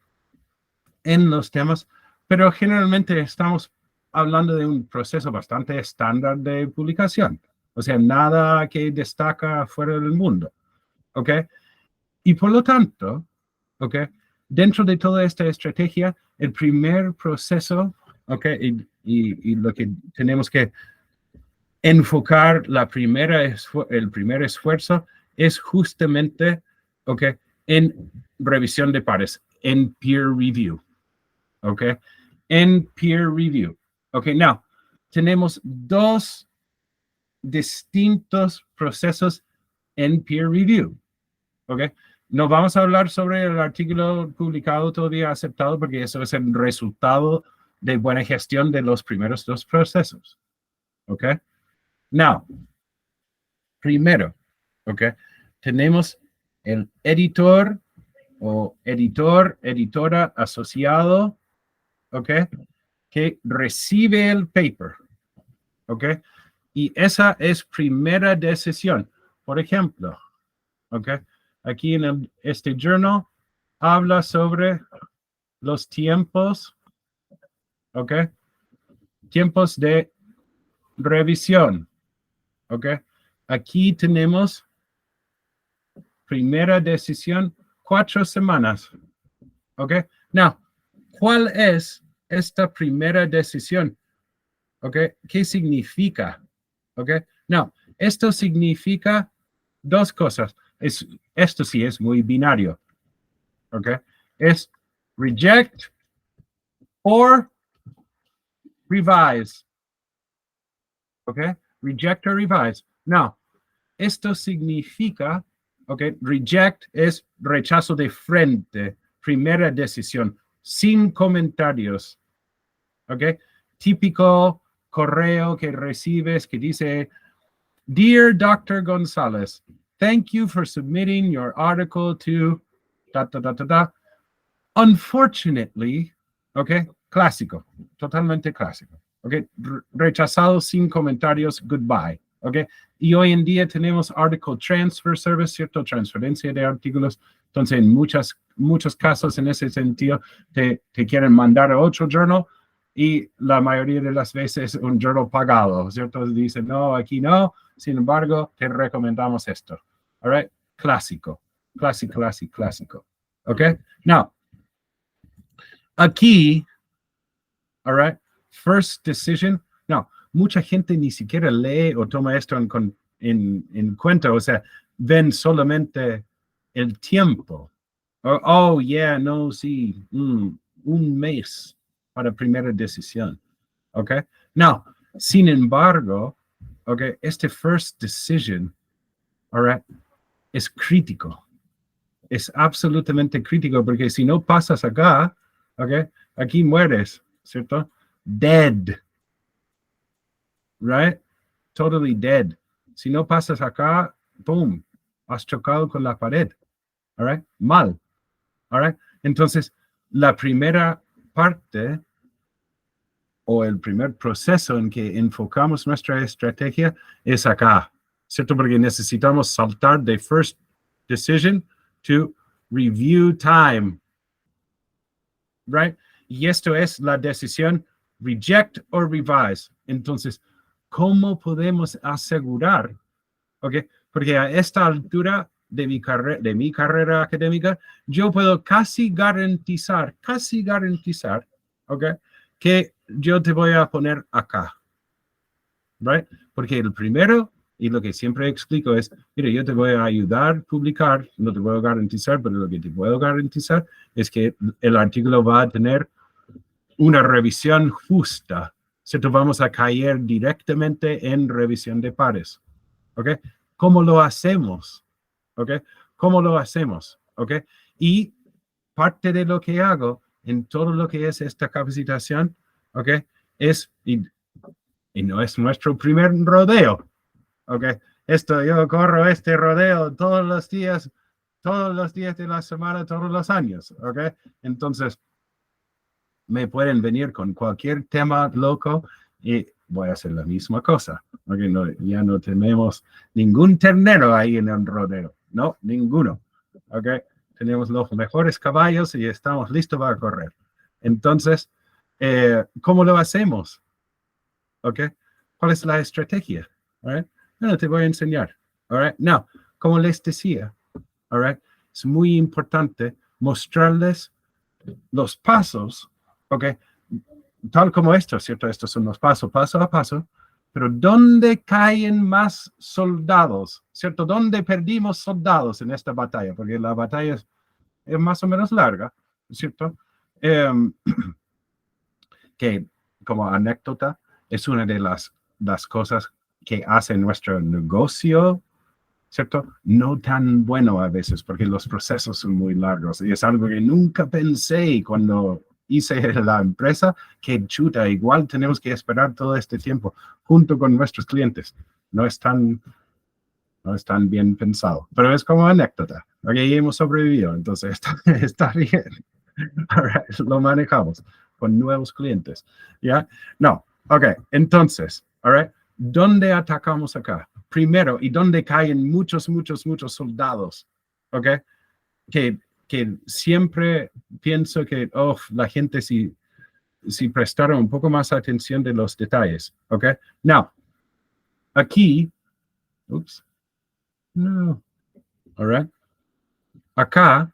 en los temas, pero generalmente estamos hablando de un proceso bastante estándar de publicación. O sea, nada que destaca fuera del mundo, ¿ok? Y por lo tanto, ¿ok? Dentro de toda esta estrategia, el primer proceso, ¿ok? Y lo que tenemos que enfocar el primer esfuerzo es justamente, okay, en revisión de pares, en peer review, okay, en peer review. Okay, now, tenemos dos distintos procesos en peer review, okay. No vamos a hablar sobre el artículo publicado todavía aceptado porque eso es el resultado de buena gestión de los primeros dos procesos, okay. Now, primero, okay, tenemos el editor o editora asociado, okay, que recibe el paper, okay, y esa es primera decisión. Por ejemplo, okay, aquí en este journal habla sobre los tiempos, okay, tiempos de revisión. Okay. Aquí tenemos primera decisión, 4 semanas. Okay. Now, ¿cuál es esta primera decisión? Okay. ¿Qué significa? Okay. Now, esto significa dos cosas. Esto sí es muy binario. Okay. Es reject or revise. Okay. Reject or revise. Now, esto significa, okay, reject es rechazo de frente, primera decisión, sin comentarios. Okay. Típico correo que recibes que dice, Dear Dr. Gonzalez, thank you for submitting your article to da, da, da, da, da. Unfortunately, okay, clásico, totalmente clásico. Okay, rechazado sin comentarios, goodbye. Okay, y hoy en día tenemos Article Transfer Service, ¿cierto? Transferencia de artículos. Entonces, en muchos casos, en ese sentido, te quieren mandar a otro journal y la mayoría de las veces un journal pagado, ¿cierto? Dicen, no, aquí no. Sin embargo, te recomendamos esto. All right? Clásico. Clásico. Okay? Now, aquí, all right, first decision. No, mucha gente ni siquiera lee o toma esto en cuenta. O sea, ven solamente el tiempo. Oh, yeah, no, sí. Un mes para primera decisión. Okay? Now, sin embargo, okay, este first decision, all right, es crítico. Es absolutamente crítico porque si no pasas acá, okay, aquí mueres, ¿cierto? Dead. Right? Totally dead. Si no pasas acá, boom, has chocado con la pared. All right? Mal. All right? Entonces, la primera parte o el primer proceso en que enfocamos nuestra estrategia es acá, ¿cierto? Porque necesitamos saltar de first decision to review time. Right? Y esto es la decisión reject or revise. Entonces, ¿cómo podemos asegurar? Okay, porque a esta altura de mi carrera académica, yo puedo casi garantizar, okay, que yo te voy a poner acá. Right? Porque el primero, y lo que siempre explico es, mire, yo te voy a ayudar a publicar, no te puedo garantizar, pero lo que te puedo garantizar es que el artículo va a tener una revisión justa. ¿Cierto? Vamos a caer directamente en revisión de pares. ¿Ok? ¿Cómo lo hacemos? ¿Ok? ¿Cómo lo hacemos? ¿Ok? Y parte de lo que hago en todo lo que es esta capacitación, ¿ok? Es, y no es nuestro primer rodeo, ¿ok? Yo corro este rodeo todos los días de la semana, todos los años, ¿ok? Entonces, me pueden venir con cualquier tema loco y voy a hacer la misma cosa. Okay, no, ya no tenemos ningún ternero ahí en el rodeo. No, ninguno. Okay, tenemos los mejores caballos y estamos listos para correr. Entonces, ¿cómo lo hacemos? Okay, ¿cuál es la estrategia? All right? No, te voy a enseñar. All right? Now, como les decía, all right, es muy importante mostrarles los pasos. Ok, tal como esto, ¿cierto? Estos son los pasos, paso a paso, Pero ¿dónde caen más soldados? ¿Cierto? ¿Dónde perdimos soldados en esta batalla? Porque la batalla es más o menos larga, ¿cierto? Que como anécdota, es una de las cosas que hace nuestro negocio, ¿cierto? No tan bueno a veces, porque los procesos son muy largos. Y es algo que nunca pensé cuando hice la empresa, que chuta, igual tenemos que esperar todo este tiempo junto con nuestros clientes. No es tan bien pensado, pero es como anécdota. Aquí hemos sobrevivido, entonces está bien. Alright, lo manejamos con nuevos clientes. ¿Ya? No. Ok, entonces, alright, ¿dónde atacamos acá? Primero, y dónde caen muchos soldados. Ok, que siempre pienso que la gente si prestara un poco más atención de los detalles. Ok, now, aquí, no, alright, acá,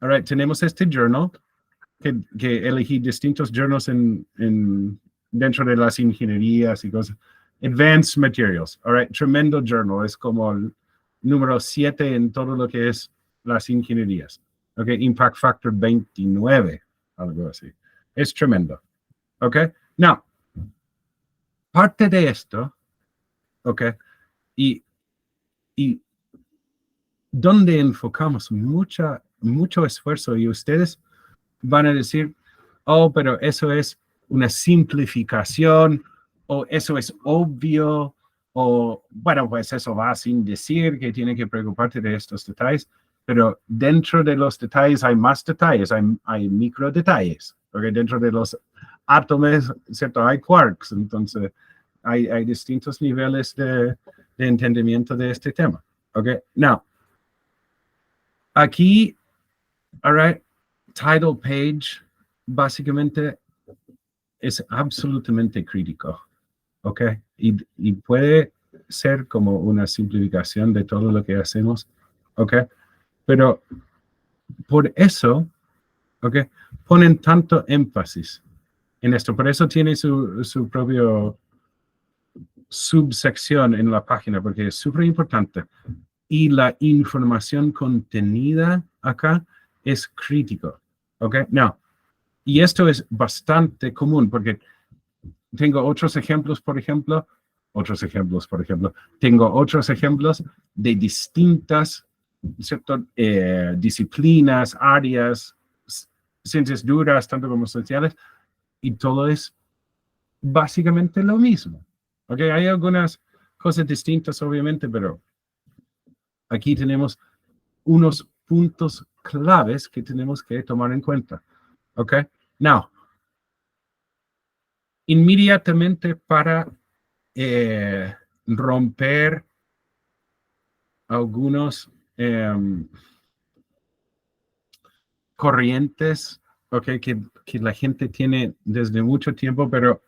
alright, tenemos este journal que elegí distintos journals dentro de las ingenierías y cosas. Advanced Materials, all right, tremendo journal, es como el número 7 en todo lo que es las ingenierías. Ok, Impact Factor 29, algo así. Es tremendo. Ok, now, parte de esto, ok, y donde enfocamos mucho esfuerzo y ustedes van a decir, oh, pero eso es una simplificación, o eso es obvio, o bueno, pues eso va sin decir que tiene que preocuparte de estos detalles, pero dentro de los detalles hay más detalles, hay micro detalles, porque dentro de los átomos, ¿cierto? Hay quarks, entonces hay distintos niveles de entendimiento de este tema. Ok, now, aquí, all right, title page básicamente es absolutamente crítico, ¿ok? Y puede ser como una simplificación de todo lo que hacemos, ¿ok? Pero por eso, ¿ok? Ponen tanto énfasis en esto, por eso tiene su propio subsección en la página, porque es súper importante. Y la información contenida acá es crítico, ¿ok? No. Y esto es bastante común porque tengo otros ejemplos, por ejemplo, tengo otros ejemplos de distintas, ¿cierto? Disciplinas, áreas, ciencias duras, tanto como sociales, y todo es básicamente lo mismo. ¿Ok? Hay algunas cosas distintas, obviamente, pero aquí tenemos unos puntos claves que tenemos que tomar en cuenta. ¿Ok? Now, inmediatamente para romper algunos corrientes, okay, que la gente tiene desde mucho tiempo, pero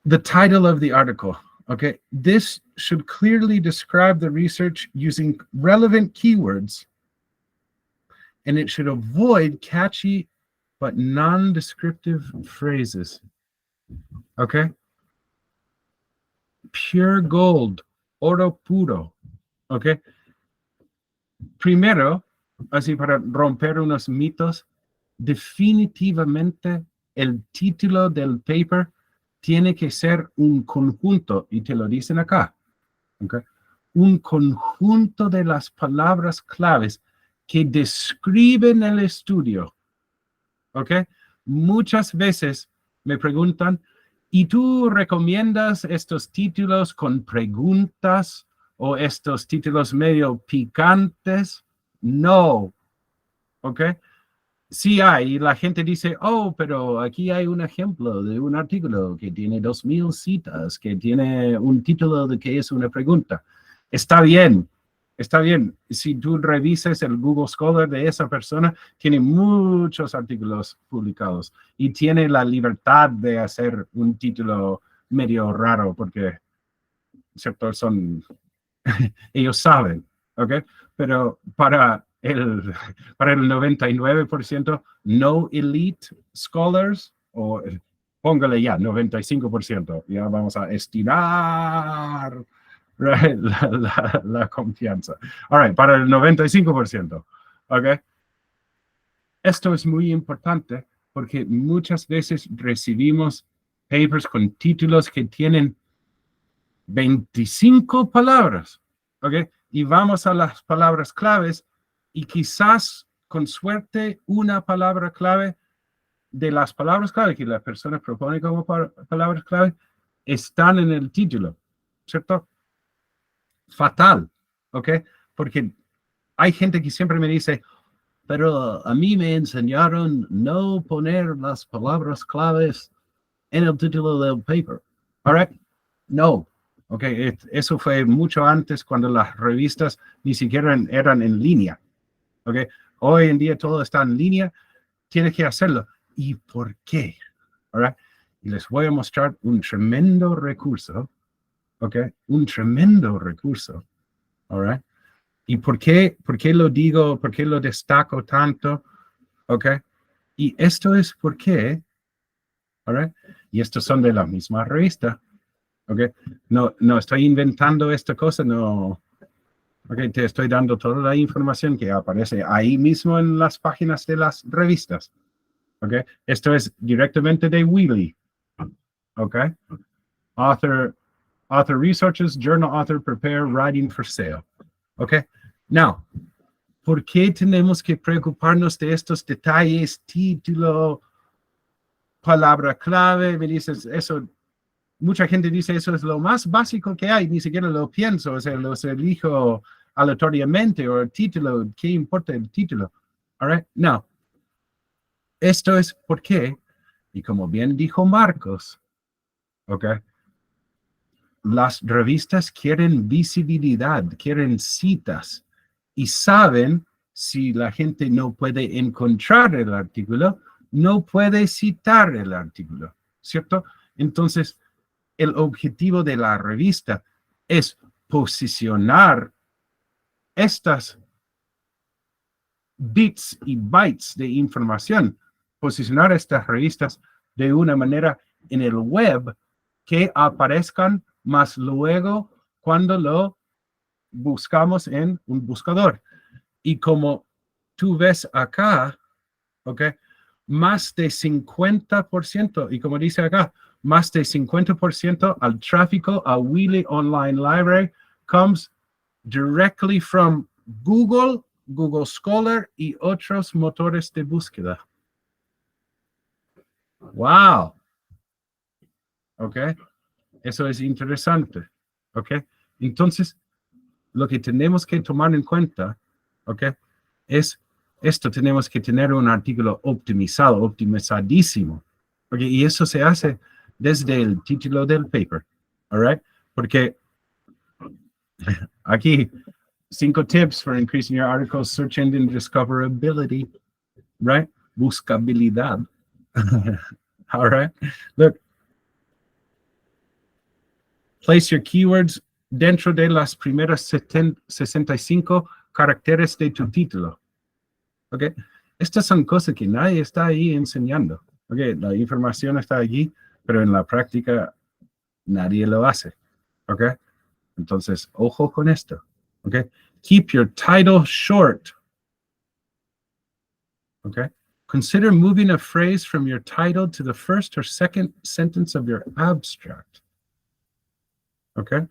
the title of the article, okay, this should clearly describe the research using relevant keywords, and it should avoid catchy but non-descriptive phrases. Okay? Pure gold, oro puro. Okay? Primero, así para romper unos mitos, definitivamente el título del paper tiene que ser un conjunto, y te lo dicen acá. Okay? Un conjunto de las palabras claves que describen el estudio. ¿Ok? Muchas veces me preguntan, ¿y tú recomiendas estos títulos con preguntas o estos títulos medio picantes? No. ¿Ok? Sí hay, y la gente dice, oh, pero aquí hay un ejemplo de un artículo que tiene 2000 citas, que tiene un título de que es una pregunta. Está bien. Si tú revisas el Google Scholar de esa persona, tiene muchos artículos publicados y tiene la libertad de hacer un título medio raro porque, ¿cierto? Ellos saben, ¿ok? Pero para el 99% no elite scholars o póngale ya, 95%. Ya vamos a estirar, right, la confianza. All right, para el 95%. ¿Ok? Esto es muy importante porque muchas veces recibimos papers con títulos que tienen 25 palabras. ¿Ok? Y vamos a las palabras claves y quizás, con suerte, una palabra clave de las palabras clave que la persona propone como palabras clave están en el título, ¿cierto? Fatal, ¿ok? Porque hay gente que siempre me dice, pero a mí me enseñaron no poner las palabras claves en el título del paper. All right? No. Ok, eso fue mucho antes cuando las revistas ni siquiera eran en línea. Ok, hoy en día todo está en línea, tienes que hacerlo. ¿Y por qué? All right? Y les voy a mostrar un tremendo recurso. Ok, un tremendo recurso. All right? ¿Y por qué lo digo? ¿Por qué lo destaco tanto? ¿Ok? Y esto es porque, all right? Y estos son de la misma revista. ¿Ok? No estoy inventando esta cosa, no. ¿Ok? Te estoy dando toda la información que aparece ahí mismo en las páginas de las revistas. ¿Ok? Esto es directamente de Wiley. ¿Ok? Author researches, journal author prepare, writing for sale. ¿Ok? Now, ¿por qué tenemos que preocuparnos de estos detalles? Título, palabra clave, me dices, eso, mucha gente dice eso es lo más básico que hay, ni siquiera lo pienso, o sea, los elijo aleatoriamente, o el título, ¿qué importa el título? All right, no. Esto es porque, y como bien dijo Marcos, ¿ok? Las revistas quieren visibilidad, quieren citas, y saben si la gente no puede encontrar el artículo, no puede citar el artículo, ¿cierto? Entonces, el objetivo de la revista es posicionar estas bits y bytes de información, posicionar estas revistas de una manera en el web que aparezcan más luego cuando lo buscamos en un buscador. Y como tú ves acá, ¿ok? Más de 50%, y como dice acá, más de 50% al tráfico a Wiley Online Library comes directly from Google, Google Scholar y otros motores de búsqueda. ¡Wow! ¿Ok? Eso es interesante. ¿Ok? Entonces, lo que tenemos que tomar en cuenta, ¿ok? Es esto, tenemos que tener un artículo optimizado, optimizadísimo. ¿Ok? Y eso se hace desde el título del paper. All right? Porque aquí, 5 tips for increasing your article's search engine discoverability, right? Buscabilidad. All right? Look, place your keywords dentro de las primeras 65 caracteres de tu título. ¿Ok? Estas son cosas que nadie está ahí enseñando. ¿Ok? La información está allí, pero en la práctica nadie lo hace. ¿Ok? Entonces, ojo con esto. ¿Ok? Keep your title short. ¿Ok? Consider moving a phrase from your title to the first or second sentence of your abstract. ¿Ok?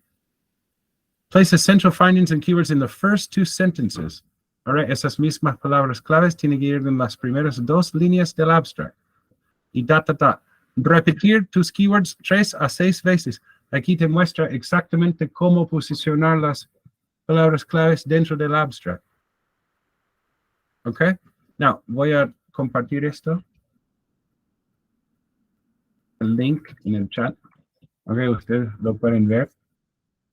Place essential findings and keywords in the first 2 sentences. All right, esas mismas palabras claves tienen que ir en las primeras 2 líneas del abstract. Y repetir tus keywords 3 a 6 veces. Aquí te muestra exactamente cómo posicionar las palabras claves dentro del abstract. ¿Ok? Now, voy a compartir esto. El link en el chat. Ok, ustedes lo pueden ver.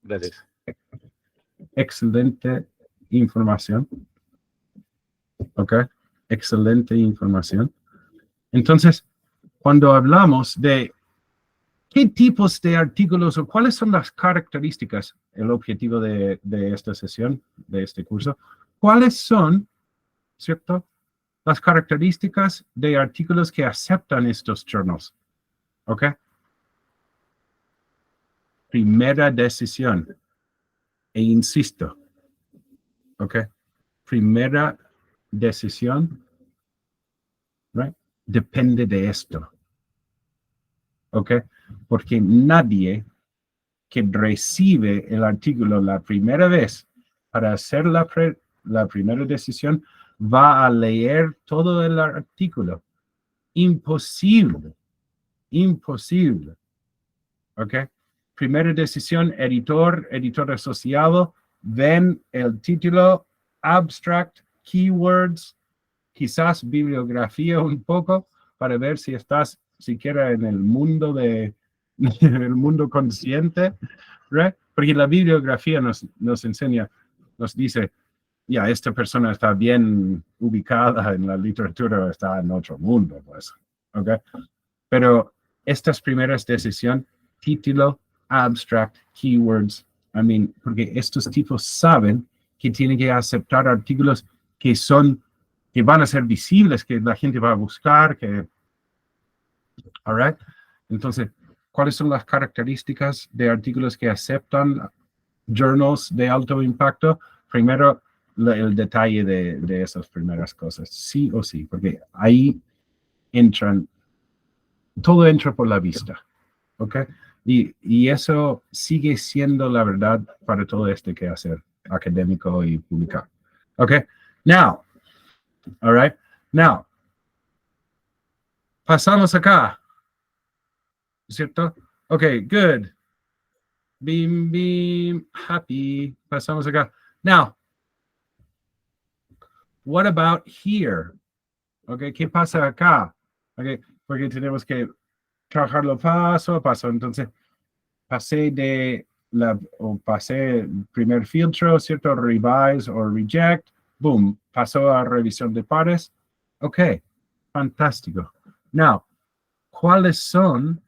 Gracias. Excelente información. ¿Ok? Excelente información. Entonces, cuando hablamos de qué tipos de artículos o cuáles son las características, el objetivo de esta sesión, de este curso, cuáles son, ¿cierto?, las características de artículos que aceptan estos journals. ¿Ok? Primera decisión. E insisto, ¿ok? Primera decisión, right? Depende de esto. ¿Ok? Porque nadie que recibe el artículo la primera vez para hacer la primera decisión va a leer todo el artículo. Imposible. Imposible. ¿Ok? Primera decisión, editor asociado, ven el título, abstract, keywords, quizás bibliografía un poco, para ver si estás siquiera en el mundo el mundo consciente, ¿right? Porque la bibliografía nos enseña, nos dice, ya, esta persona está bien ubicada en la literatura, está en otro mundo, pues, ¿ok? Pero estas primeras decisiones, título, abstract, keywords, porque estos tipos saben que tienen que aceptar artículos que van a ser visibles, que la gente va a buscar, all right? Entonces, ¿cuáles son las características de artículos que aceptan journals de alto impacto? Primero, el detalle de esas primeras cosas, sí o sí, porque ahí todo entra por la vista, ¿ok? Y eso sigue siendo la verdad para todo este quehacer académico y publicar. ¿Ok? Now, all right? Now, pasamos acá, ¿cierto? Ok, good. Beam, beam, happy. Pasamos acá. Now, what about here? Ok, ¿qué pasa acá? Ok, porque tenemos que trabajarlo paso a paso. Entonces, pasé el primer filtro, ¿cierto? Revise o reject. Boom, pasó a revisión de pares. Ok, fantástico. Now, ¿cuáles son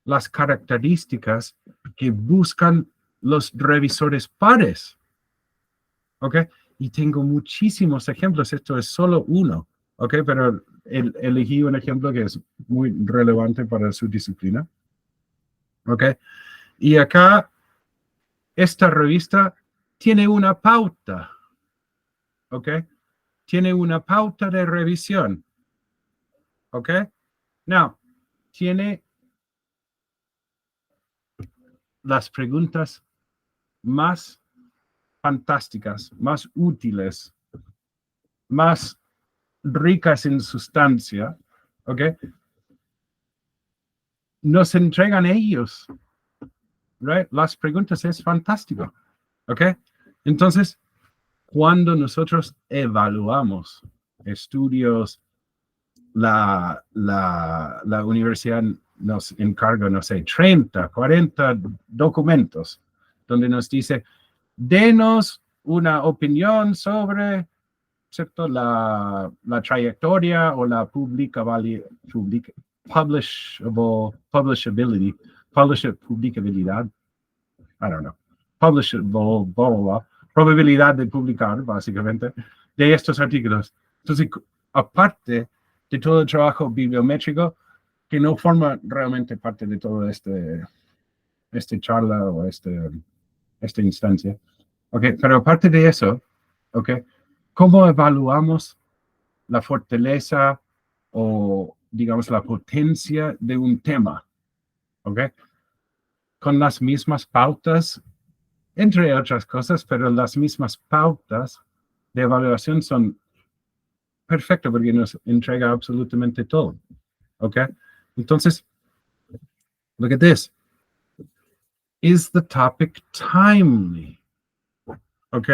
las características que buscan los revisores pares? ¿Ok? Y tengo muchísimos ejemplos, esto es solo uno, ¿ok? Pero elegí un ejemplo que es muy relevante para su disciplina, ¿ok? Y acá, esta revista tiene una pauta, ¿ok? Tiene una pauta de revisión, ¿ok? Now, tiene las preguntas más fantásticas, más útiles, más ricas en sustancia, ¿ok? Nos entregan ellos, right? Las preguntas es fantástico, ¿ok? Entonces, cuando nosotros evaluamos estudios, la universidad nos encarga, no sé, 30, 40 documentos, donde nos dice, denos una opinión sobre, ¿cierto? La trayectoria o la publicabilidad, I don't know, publishable, blah, blah, blah, probabilidad de publicar, básicamente, de estos artículos. Entonces, aparte de todo el trabajo bibliométrico, que no forma realmente parte de todo este charla o esta instancia, ¿ok? Pero aparte de eso, ¿ok? ¿Cómo evaluamos la fortaleza o, digamos, la potencia de un tema? ¿Ok? Con las mismas pautas, entre otras cosas, pero las mismas pautas de evaluación son perfectas porque nos entrega absolutamente todo. ¿Ok? Entonces, look at this. Is the topic timely? ¿Ok?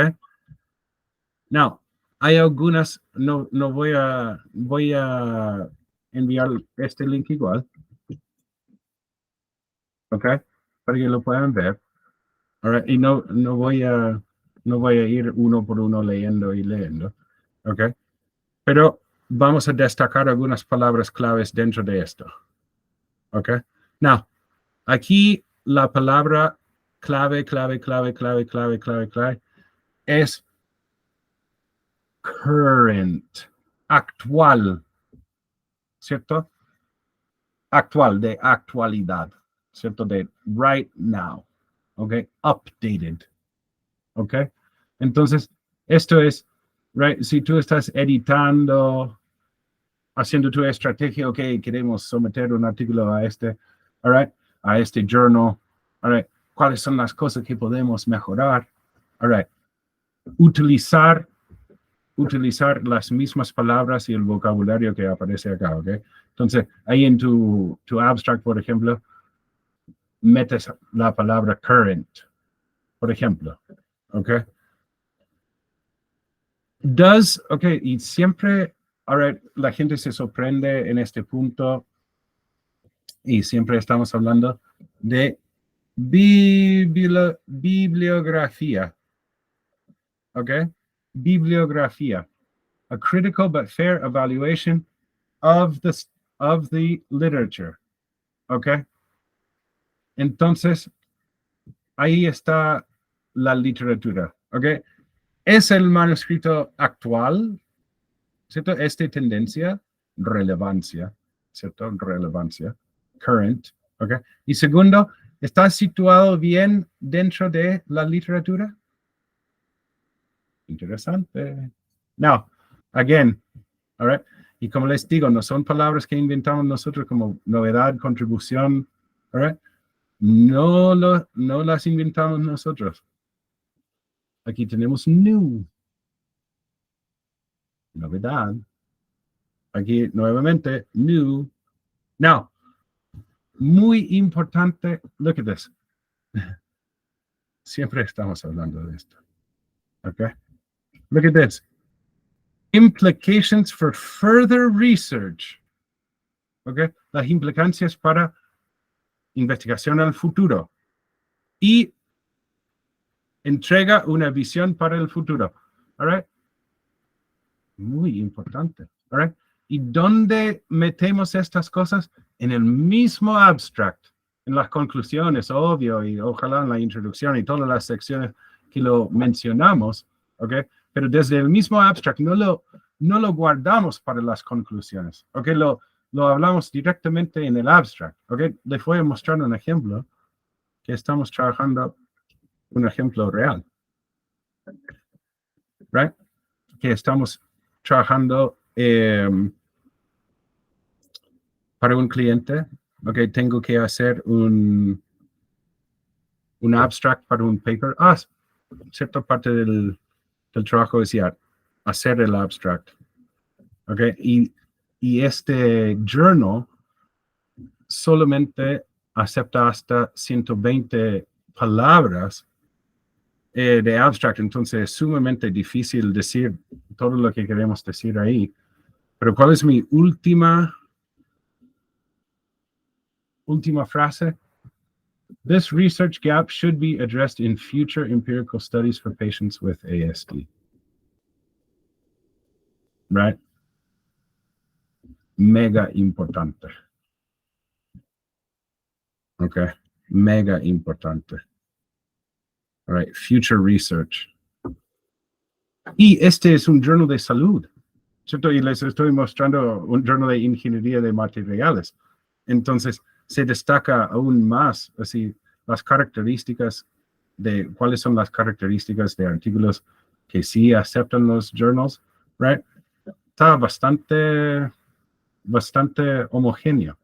Now, hay algunas, no voy a enviar este link igual. ¿Ok? Para que lo puedan ver. All right? Y no voy a ir uno por uno leyendo. ¿Ok? Pero vamos a destacar algunas palabras claves dentro de esto. ¿Ok? Now, aquí la palabra clave es current, actual. ¿cierto? Actual, de actualidad, ¿cierto? De right now, ¿ok? Updated, ¿ok? Entonces, esto es, right, si tú estás editando, haciendo tu estrategia, ok, queremos someter un artículo a este, all right, a este journal, all right, ¿cuáles son las cosas que podemos mejorar? All right, utilizar las mismas palabras y el vocabulario que aparece acá, ¿ok? Entonces, ahí en tu abstract, por ejemplo, metes la palabra current, por ejemplo, ¿ok? Does, ok, y siempre, all right, la gente se sorprende en este punto y siempre estamos hablando de bibliografía, ¿ok? Bibliografía. A critical but fair evaluation of the literature, ¿ok? Entonces, ahí está la literatura, ¿ok? Es el manuscrito actual, ¿cierto? Esta tendencia, relevancia, ¿cierto? Relevancia, current, ¿ok? Y segundo, ¿está situado bien dentro de la literatura? Interesante. Now, again, all right? Y como les digo, no son palabras que inventamos nosotros como novedad, contribución, all right? No las inventamos nosotros. Aquí tenemos new. Novedad. Aquí nuevamente, new. Now, muy importante, look at this. Siempre estamos hablando de esto. Okay? Look at this. Implications for further research. Okay? Las implicancias para investigación al futuro. Y entrega una visión para el futuro. All right? Muy importante. All right? ¿Y dónde metemos estas cosas? En el mismo abstract, en las conclusiones, obvio, y ojalá en la introducción y todas las secciones que lo mencionamos, ¿ok? Pero desde el mismo abstract no lo guardamos para las conclusiones, ¿ok? Lo hablamos directamente en el abstract, ¿ok? Les voy a mostrar un ejemplo que estamos trabajando, un ejemplo real, ¿right? Que estamos trabajando para un cliente, ok, tengo que hacer un abstract para un paper. Cierta parte del trabajo es ya hacer el abstract, ok, y este journal solamente acepta hasta 120 palabras de abstract, entonces es sumamente difícil decir todo lo que queremos decir ahí. Pero ¿cuál es mi última frase? This research gap should be addressed in future empirical studies for patients with ASD. Right? Mega importante. Okay. Mega importante. All right. Future research. Y este es un journal de salud, ¿cierto? Y les estoy mostrando un journal de ingeniería de materiales. Entonces, se destaca aún más así las características de cuáles son las características de artículos que sí aceptan los journals, right? Está bastante homogéneo.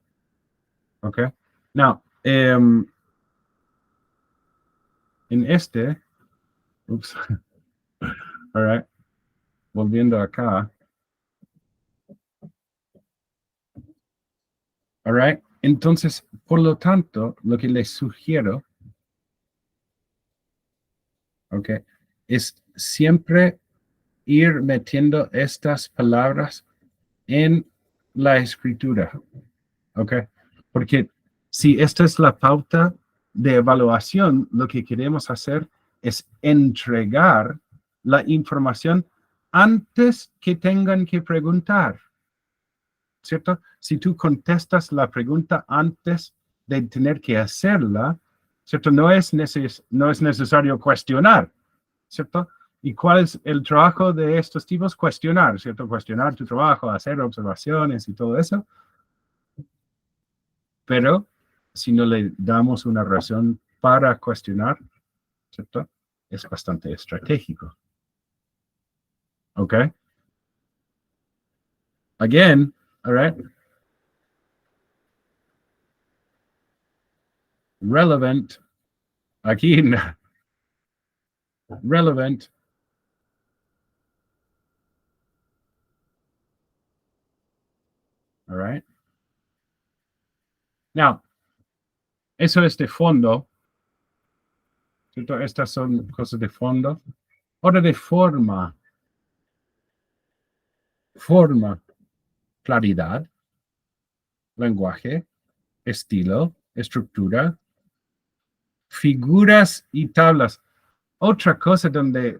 Okay. Now, en este, oops, all right, volviendo acá, all right. Entonces, por lo tanto, lo que les sugiero, okay, es siempre ir metiendo estas palabras en la escritura, okay, porque si esta es la pauta de evaluación, lo que queremos hacer es entregar la información antes que tengan que preguntar. ¿Cierto? Si tú contestas la pregunta antes de tener que hacerla, ¿cierto? No es necesario cuestionar, ¿cierto? ¿Y cuál es el trabajo de estos tipos? Cuestionar, ¿cierto? Cuestionar tu trabajo, hacer observaciones y todo eso. pero si no le damos una razón para cuestionar, ¿cierto? Es bastante estratégico. ¿Ok? Again, all right? Relevant. Aquí, relevant. All right? Now, eso es de fondo. ¿Cierto? Estas son cosas de fondo. Ahora de forma. Forma. Claridad. Lenguaje. Estilo. Estructura. Figuras y tablas. Otra cosa donde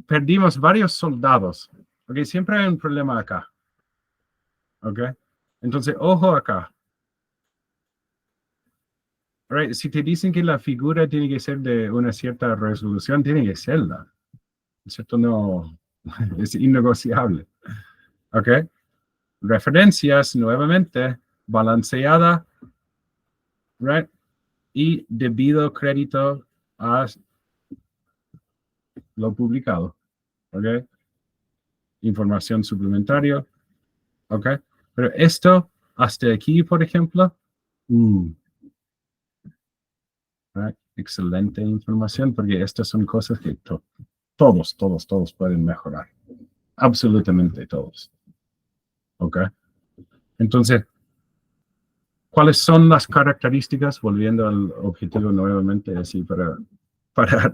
perdimos varios soldados. Ok, siempre hay un problema acá. Ok. Entonces, ojo acá. Right. Si te dicen que la figura tiene que ser de una cierta resolución, tiene que serla. ¿Cierto? No, es innegociable. ¿Ok? Referencias, nuevamente, balanceada, right? Y debido crédito a lo publicado. ¿Ok? Información suplementaria. ¿Ok? Pero esto, hasta aquí, por ejemplo, right? Excelente información, porque estas son cosas que todos pueden mejorar. Absolutamente todos. ¿Ok? Entonces, ¿cuáles son las características? Volviendo al objetivo nuevamente, así para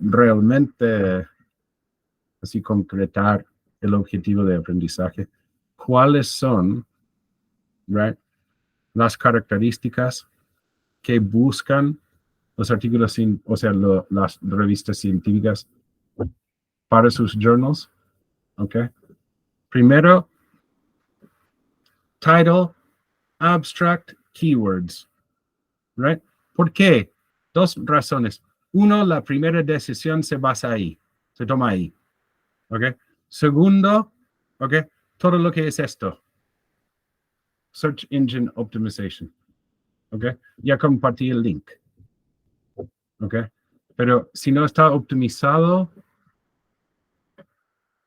realmente así concretar el objetivo de aprendizaje. ¿Cuáles son, right, las características que buscan los artículos, o sea, las revistas científicas para sus journals? ¿Ok? Primero, title, abstract, keywords. Right? ¿Por qué? Dos razones. Uno, la primera decisión se basa ahí, se toma ahí. ¿Ok? Segundo, ¿ok? Todo lo que es esto. Search Engine Optimization. ¿Ok? Ya compartí el link. ¿Ok? Pero si no está optimizado,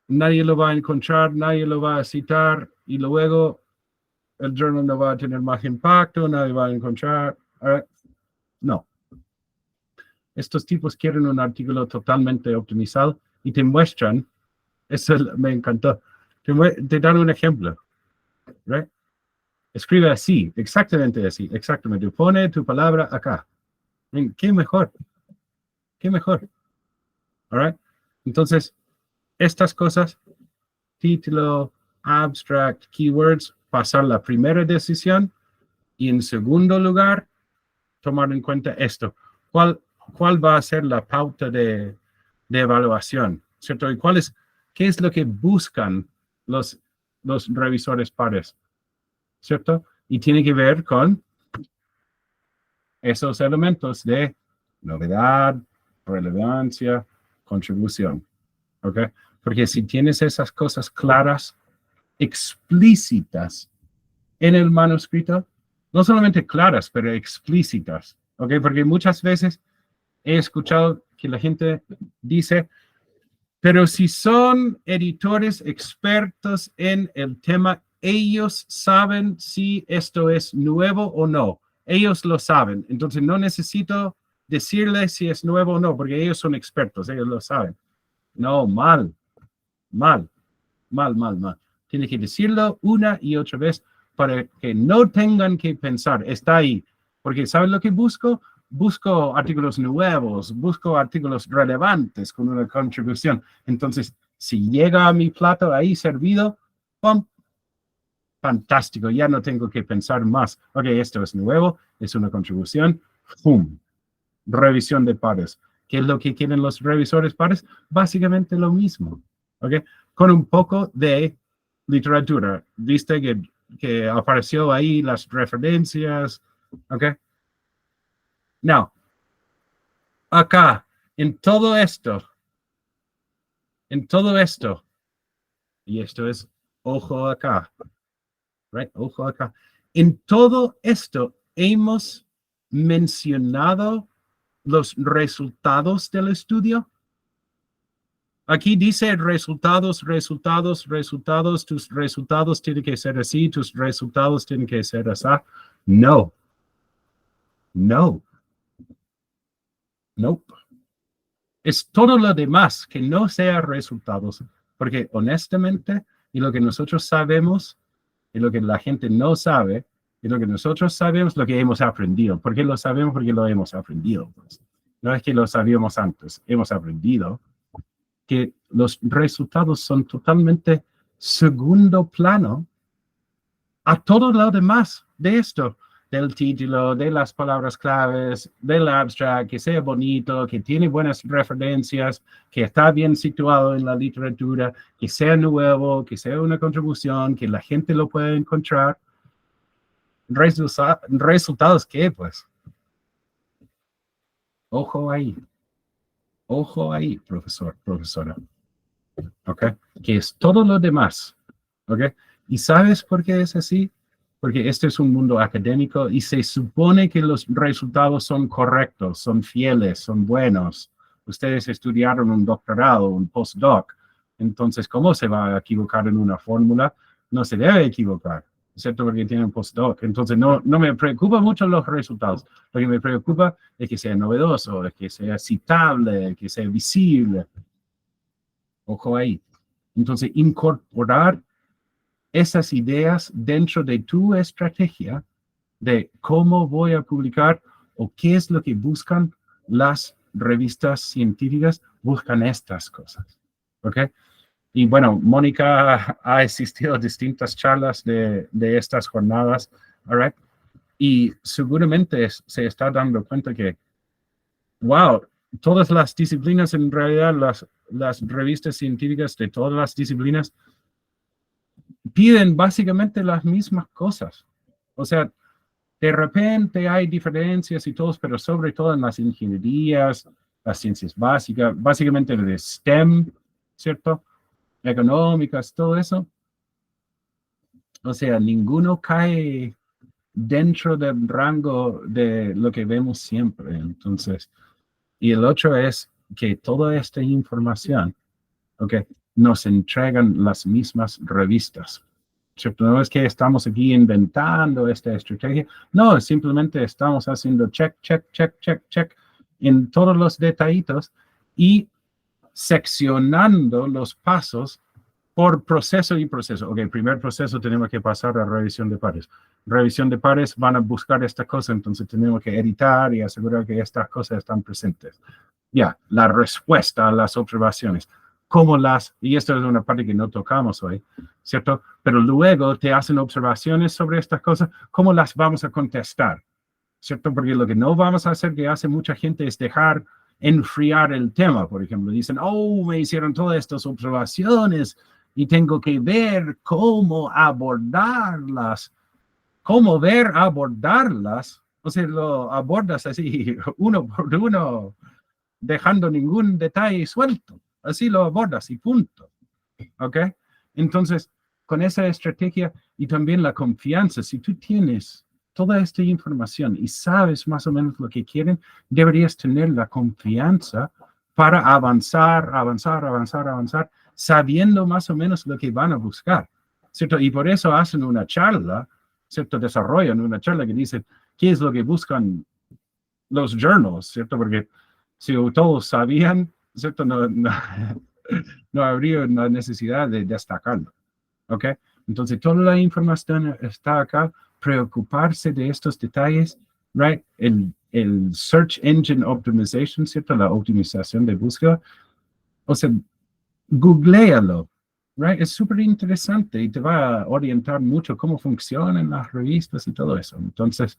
nadie lo va a encontrar, nadie lo va a citar y luego el journal no va a tener más impacto, nadie va a encontrar. Right? No. Estos tipos quieren un artículo totalmente optimizado y te muestran, eso me encantó, te dan un ejemplo, right? Escribe así, exactamente, pone tu palabra acá. ¿Qué mejor? ¿Qué mejor? All right? Entonces, estas cosas, título, abstract, keywords, pasar la primera decisión y en segundo lugar, tomar en cuenta esto. ¿Cuál va a ser la pauta de evaluación? ¿Cierto? ¿Y qué es lo que buscan los revisores pares? ¿Cierto? Y tiene que ver con esos elementos de novedad, relevancia, contribución. ¿Ok? Porque si tienes esas cosas claras, explícitas en el manuscrito, no solamente claras, pero explícitas. ¿Ok? Porque muchas veces he escuchado que la gente dice, pero si son editores expertos en el tema, ellos saben si esto es nuevo o no. Ellos lo saben. Entonces no necesito decirles si es nuevo o no, porque ellos son expertos, ellos lo saben. No, mal. Tiene que decirlo una y otra vez para que no tengan que pensar, está ahí. Porque ¿saben lo que busco? Busco artículos nuevos, busco artículos relevantes con una contribución. Entonces, si llega a mi plato ahí servido, ¡pum! Fantástico, ya no tengo que pensar más. Ok, esto es nuevo, es una contribución, ¡pum! Revisión de pares. ¿Qué es lo que quieren los revisores pares? Básicamente lo mismo, ¿ok? Con un poco de literatura. Viste que apareció ahí las referencias, ¿ok? Now, acá, en todo esto, y esto es ojo acá, right? Ojo acá. En todo esto hemos mencionado los resultados del estudio? Aquí dice resultados, tus resultados tienen que ser así, tus resultados tienen que ser así. No. Nope. Es todo lo demás que no sea resultados, porque honestamente, y lo que nosotros sabemos, y lo que la gente no sabe, y lo que nosotros sabemos, lo que hemos aprendido. ¿Por qué lo sabemos? Porque lo hemos aprendido. Pues. No es que lo sabíamos antes, hemos aprendido que los resultados son totalmente segundo plano a todo lo demás de esto, del título, de las palabras claves, del abstract, que sea bonito, que tiene buenas referencias, que está bien situado en la literatura, que sea nuevo, que sea una contribución, que la gente lo pueda encontrar. ¿Resultados qué, pues? Ojo ahí, profesora. ¿Ok? Que es todo lo demás. ¿Ok? ¿Y sabes por qué es así? Porque este es un mundo académico y se supone que los resultados son correctos, son fieles, son buenos. Ustedes estudiaron un doctorado, un postdoc. Entonces, ¿cómo se va a equivocar en una fórmula? No se debe equivocar, excepto porque tiene un postdoc. Entonces, no me preocupa mucho los resultados. Lo que me preocupa es que sea novedoso, es que sea citable, que sea visible. Ojo ahí. Entonces, incorporar esas ideas dentro de tu estrategia de cómo voy a publicar o qué es lo que buscan las revistas científicas, buscan estas cosas. ¿Ok? Y bueno, Mónica ha asistido a distintas charlas de estas jornadas, ¿right? Y seguramente se está dando cuenta que, wow, todas las disciplinas, en realidad las revistas científicas de todas las disciplinas piden básicamente las mismas cosas. O sea, de repente hay diferencias y todo, pero sobre todo en las ingenierías, las ciencias básicas, básicamente de STEM, ¿cierto? Económicas, todo eso. O sea, ninguno cae dentro del rango de lo que vemos siempre. Entonces, y el otro es que toda esta información, okay, nos entregan las mismas revistas. ¿Cierto? No es que estamos aquí inventando esta estrategia, no, simplemente estamos haciendo check en todos los detallitos y seccionando los pasos por proceso y proceso. Ok, primer proceso tenemos que pasar a revisión de pares. Revisión de pares van a buscar esta cosa, entonces tenemos que editar y asegurar que estas cosas están presentes. Ya, la respuesta a las observaciones. Y esto es una parte que no tocamos hoy, ¿cierto? Pero luego te hacen observaciones sobre estas cosas, ¿cómo las vamos a contestar? ¿Cierto? Porque lo que no vamos a hacer, que hace mucha gente, es dejar enfriar el tema, por ejemplo. Dicen, me hicieron todas estas observaciones y tengo que ver cómo abordarlas. ¿Cómo abordarlas? O sea, lo abordas así, uno por uno, dejando ningún detalle suelto. Así lo abordas y punto. ¿Ok? Entonces, con esa estrategia y también la confianza, si tú tienes toda esta información y sabes más o menos lo que quieren, deberías tener la confianza para avanzar, sabiendo más o menos lo que van a buscar, ¿cierto? Y por eso hacen una charla, ¿cierto? Desarrollan una charla que dice, ¿qué es lo que buscan los journals, ¿cierto? Porque si todos sabían, ¿cierto? No habría una necesidad de destacarlo, ¿ok? Entonces, toda la información está acá, preocuparse de estos detalles, right? El Search Engine Optimization, ¿cierto? La optimización de búsqueda. O sea, googlealo, right? Es súper interesante y te va a orientar mucho cómo funcionan las revistas y todo eso. Entonces,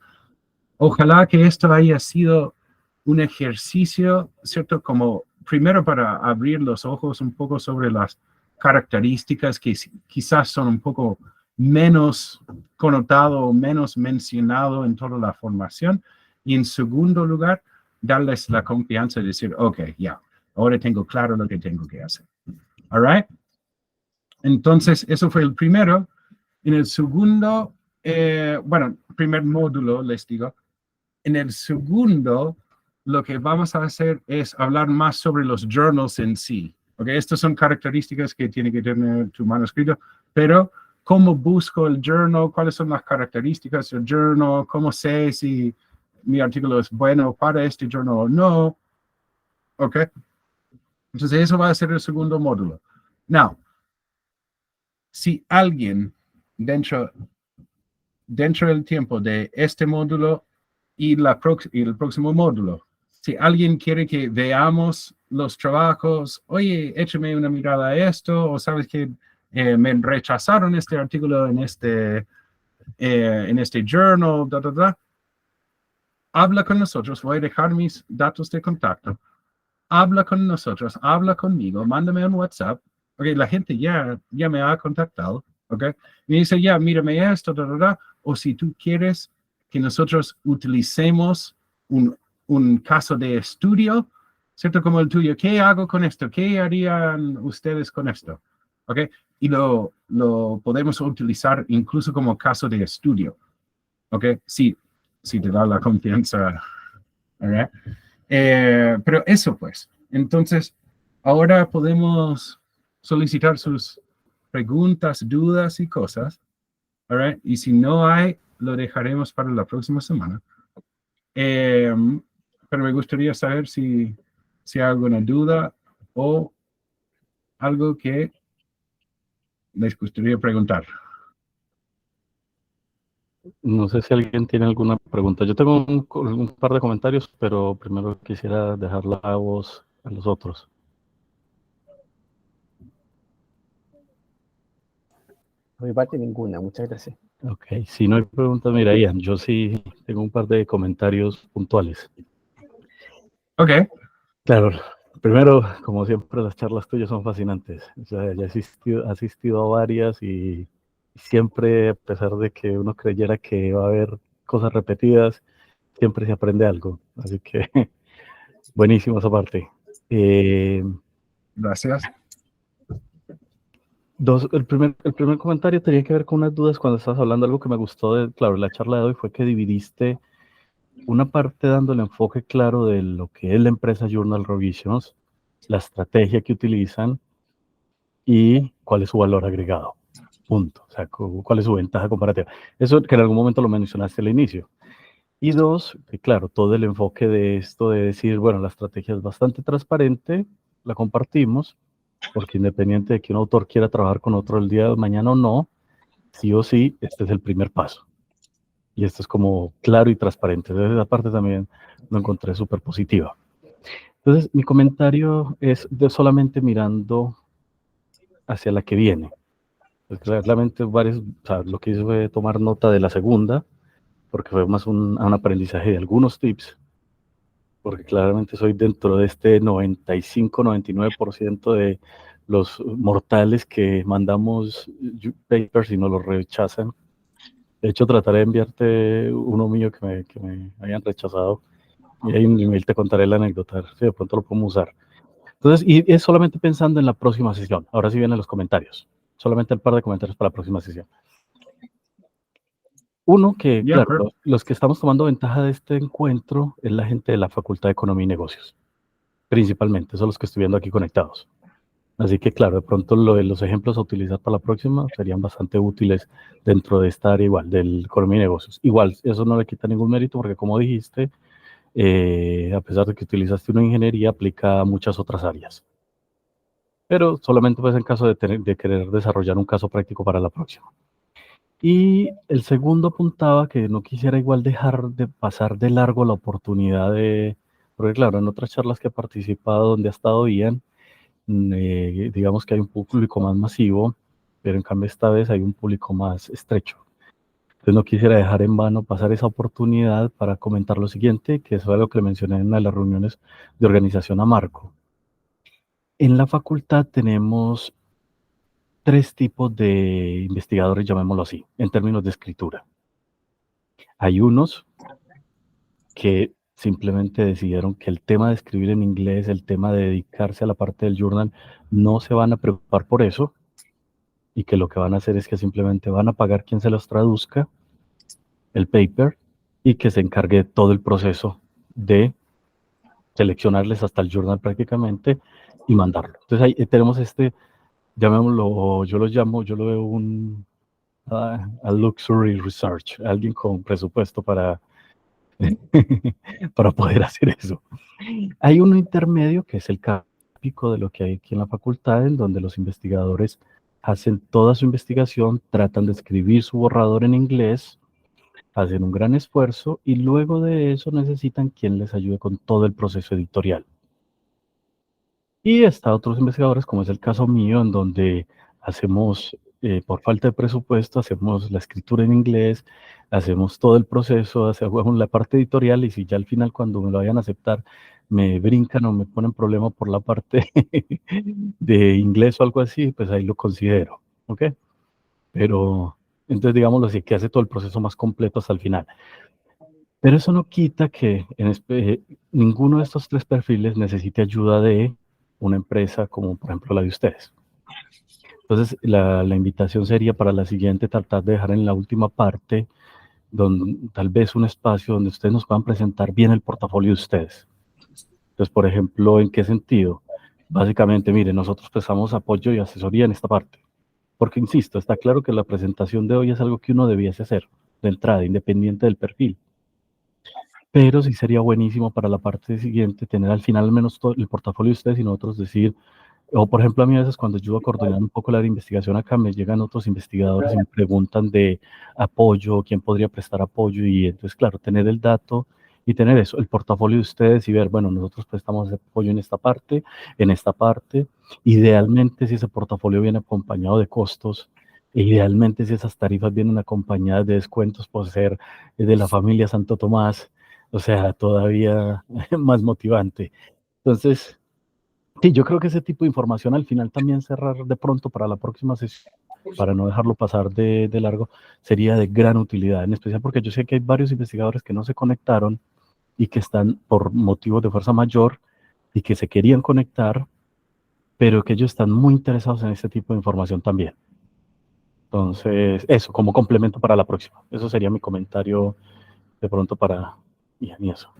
ojalá que esto haya sido un ejercicio, ¿cierto? Como primero para abrir los ojos un poco sobre las características que quizás son un poco menos connotado o menos mencionado en toda la formación. Y en segundo lugar, darles la confianza de decir, ok, ya, ahora tengo claro lo que tengo que hacer. All right? Entonces, eso fue el primero. En el segundo, bueno, primer módulo, les digo. En el segundo, lo que vamos a hacer es hablar más sobre los journals en sí. Okay, estas son características que tiene que tener tu manuscrito, pero cómo busco el journal, cuáles son las características del journal, cómo sé si mi artículo es bueno para este journal o no. Ok. Entonces, eso va a ser el segundo módulo. Now, si alguien dentro del tiempo de este módulo y el próximo módulo, si alguien quiere que veamos los trabajos, oye, échame una mirada a esto, o sabes que me rechazaron este artículo en este journal, habla con nosotros, voy a dejar mis datos de contacto, habla con nosotros, habla conmigo, mándame un WhatsApp, ok, la gente ya me ha contactado, ok, me dice, ya, mírame esto, o si tú quieres que nosotros utilicemos un caso de estudio, ¿cierto? Como el tuyo, ¿qué hago con esto? ¿Qué harían ustedes con esto? ¿Ok? Y lo podemos utilizar incluso como caso de estudio, ¿ok? Si te da la confianza, ¿ok? Pero eso pues, entonces, ahora podemos solicitar sus preguntas, dudas y cosas, ¿ok? Y si no hay, lo dejaremos para la próxima semana. Pero me gustaría saber si hay alguna duda o algo que les gustaría preguntar. No sé si alguien tiene alguna pregunta. Yo tengo un par de comentarios, pero primero quisiera dejar la voz a los otros. Por mi parte, ninguna. Muchas gracias. Ok, si no hay preguntas, mira, Ian, yo sí tengo un par de comentarios puntuales. Ok. Claro, primero, como siempre, las charlas tuyas son fascinantes. O sea, ya he asistido a varias y siempre, a pesar de que uno creyera que va a haber cosas repetidas, siempre se aprende algo. Así que, buenísimo esa parte. Gracias. El primer comentario tenía que ver con unas dudas cuando estabas hablando. Algo que me gustó de, claro, la charla de hoy fue que dividiste una parte dando el enfoque claro de lo que es la empresa Journal Revisions, la estrategia que utilizan y cuál es su valor agregado. Punto. O sea, cuál es su ventaja comparativa. Eso que en algún momento lo mencionaste al inicio. Y dos, que claro, todo el enfoque de esto de decir, bueno, la estrategia es bastante transparente, la compartimos, porque independiente de que un autor quiera trabajar con otro el día de mañana o no, sí o sí, este es el primer paso. Y esto es como claro y transparente. Desde esa parte también lo encontré súper positiva. Entonces, mi comentario es de solamente mirando hacia la que viene. Pues claramente o sea, lo que hice fue tomar nota de la segunda, porque fue más un aprendizaje de algunos tips, porque claramente soy dentro de este 95-99% de los mortales que mandamos papers y nos los rechazan. De hecho, trataré de enviarte uno mío que me hayan rechazado y ahí en el email te contaré la anécdota, si de pronto lo podemos usar. Entonces, y es solamente pensando en la próxima sesión. Ahora sí vienen los comentarios. Solamente un par de comentarios para la próxima sesión. Uno que, Yeah, claro, los que estamos tomando ventaja de este encuentro es la gente de la Facultad de Economía y Negocios. Principalmente, son los que estoy viendo aquí conectados. Así que, claro, de pronto los ejemplos a utilizar para la próxima serían bastante útiles dentro de esta área igual, del Economía y Negocios. Igual, eso no le quita ningún mérito porque, como dijiste, a pesar de que utilizaste una ingeniería, aplica a muchas otras áreas. Pero solamente pues en caso de querer desarrollar un caso práctico para la próxima. Y el segundo apuntaba que no quisiera igual dejar de pasar de largo la oportunidad porque claro, en otras charlas que he participado donde ha estado Ian, digamos que hay un público más masivo, pero en cambio esta vez hay un público más estrecho. Entonces no quisiera dejar en vano pasar esa oportunidad para comentar lo siguiente, que es algo que le mencioné en una de las reuniones de organización a Marco. En la facultad tenemos 3 tipos de investigadores, llamémoslo así, en términos de escritura. Hay unos que simplemente decidieron que el tema de escribir en inglés, el tema de dedicarse a la parte del journal, no se van a preocupar por eso y que lo que van a hacer es que simplemente van a pagar quien se los traduzca el paper y que se encargue de todo el proceso de seleccionarles hasta el journal prácticamente y mandarlo. Entonces ahí tenemos llamémoslo, yo lo veo a luxury research, alguien con presupuesto para, para poder hacer eso. Hay un intermedio que es el cápico de lo que hay aquí en la facultad, en donde los investigadores hacen toda su investigación, tratan de escribir su borrador en inglés, hacen un gran esfuerzo y luego de eso necesitan quien les ayude con todo el proceso editorial. Y está otros investigadores, como es el caso mío, en donde hacemos, por falta de presupuesto, hacemos la escritura en inglés, hacemos todo el proceso, hacemos la parte editorial y si ya al final cuando me lo vayan a aceptar me brincan o me ponen problema por la parte de inglés o algo así, pues ahí lo considero, ¿ok? Pero entonces digámoslo así, que hace todo el proceso más completo hasta el final. Pero eso no quita que ninguno de estos 3 perfiles necesite ayuda de una empresa como por ejemplo la de ustedes. Entonces la invitación sería para la siguiente tratar de dejar en la última parte tal vez un espacio donde ustedes nos puedan presentar bien el portafolio de ustedes. Entonces, por ejemplo, ¿en qué sentido? Básicamente, mire, nosotros prestamos apoyo y asesoría en esta parte. Porque, insisto, está claro que la presentación de hoy es algo que uno debiese hacer de entrada, independiente del perfil. Pero sí sería buenísimo para la parte siguiente tener al final al menos todo el portafolio de ustedes y nosotros decir, o por ejemplo a mí a veces cuando ayudo a coordinar un poco la de investigación acá, me llegan otros investigadores y me preguntan de apoyo, quién podría prestar apoyo y entonces claro, tener el dato y tener eso, el portafolio de ustedes y ver, bueno, nosotros prestamos apoyo en esta parte, idealmente si ese portafolio viene acompañado de costos, e idealmente si esas tarifas vienen acompañadas de descuentos por ser de la familia Santo Tomás, o sea, todavía más motivante. Entonces, sí, yo creo que ese tipo de información al final también cerrar de pronto para la próxima sesión, para no dejarlo pasar de largo, sería de gran utilidad, en especial porque yo sé que hay varios investigadores que no se conectaron y que están por motivos de fuerza mayor y que se querían conectar, pero que ellos están muy interesados en este tipo de información también. Entonces, eso, como complemento para la próxima. Eso sería mi comentario de pronto para... Y eso.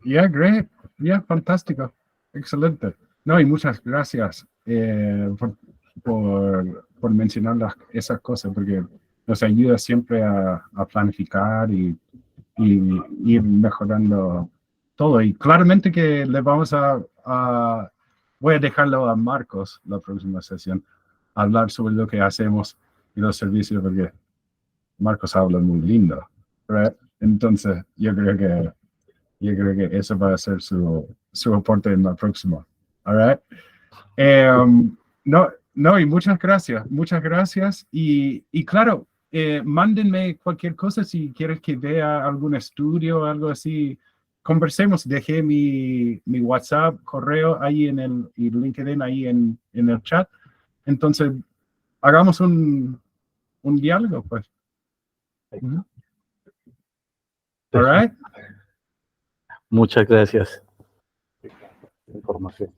Yeah, great. Yeah, fantástico. Excelente. No, y muchas gracias por mencionar esas cosas, porque nos ayuda siempre a planificar y ir mejorando todo. Y claramente que le vamos voy a dejarlo a Marcos la próxima sesión, hablar sobre lo que hacemos y los servicios, porque Marcos habla muy lindo, right? Entonces, yo creo que eso va a ser su aporte en la próxima. All right? No, y muchas gracias. Y claro, mándenme cualquier cosa si quieres que vea algún estudio o algo así. Conversemos, dejé mi WhatsApp, correo ahí y LinkedIn ahí en el chat. Entonces, hagamos un diálogo, pues. All right? Muchas gracias. Información.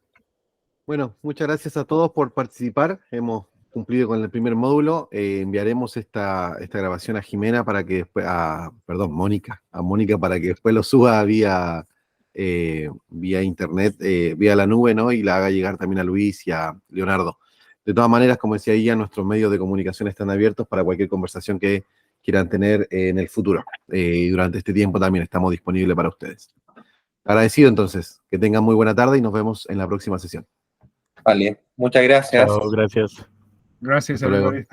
Bueno, muchas gracias a todos por participar. Hemos cumplido con el primer módulo. Enviaremos esta grabación a Jimena para que después, a Mónica para que después lo suba vía internet, vía la nube, ¿no? Y la haga llegar también a Luis y a Leonardo. De todas maneras, como decía ella, nuestros medios de comunicación están abiertos para cualquier conversación que quieran tener en el futuro. Y durante este tiempo también estamos disponibles para ustedes. Agradecido entonces, que tengan muy buena tarde y nos vemos en la próxima sesión. Vale, muchas gracias. Chao, gracias. Gracias, Hasta luego. everybody.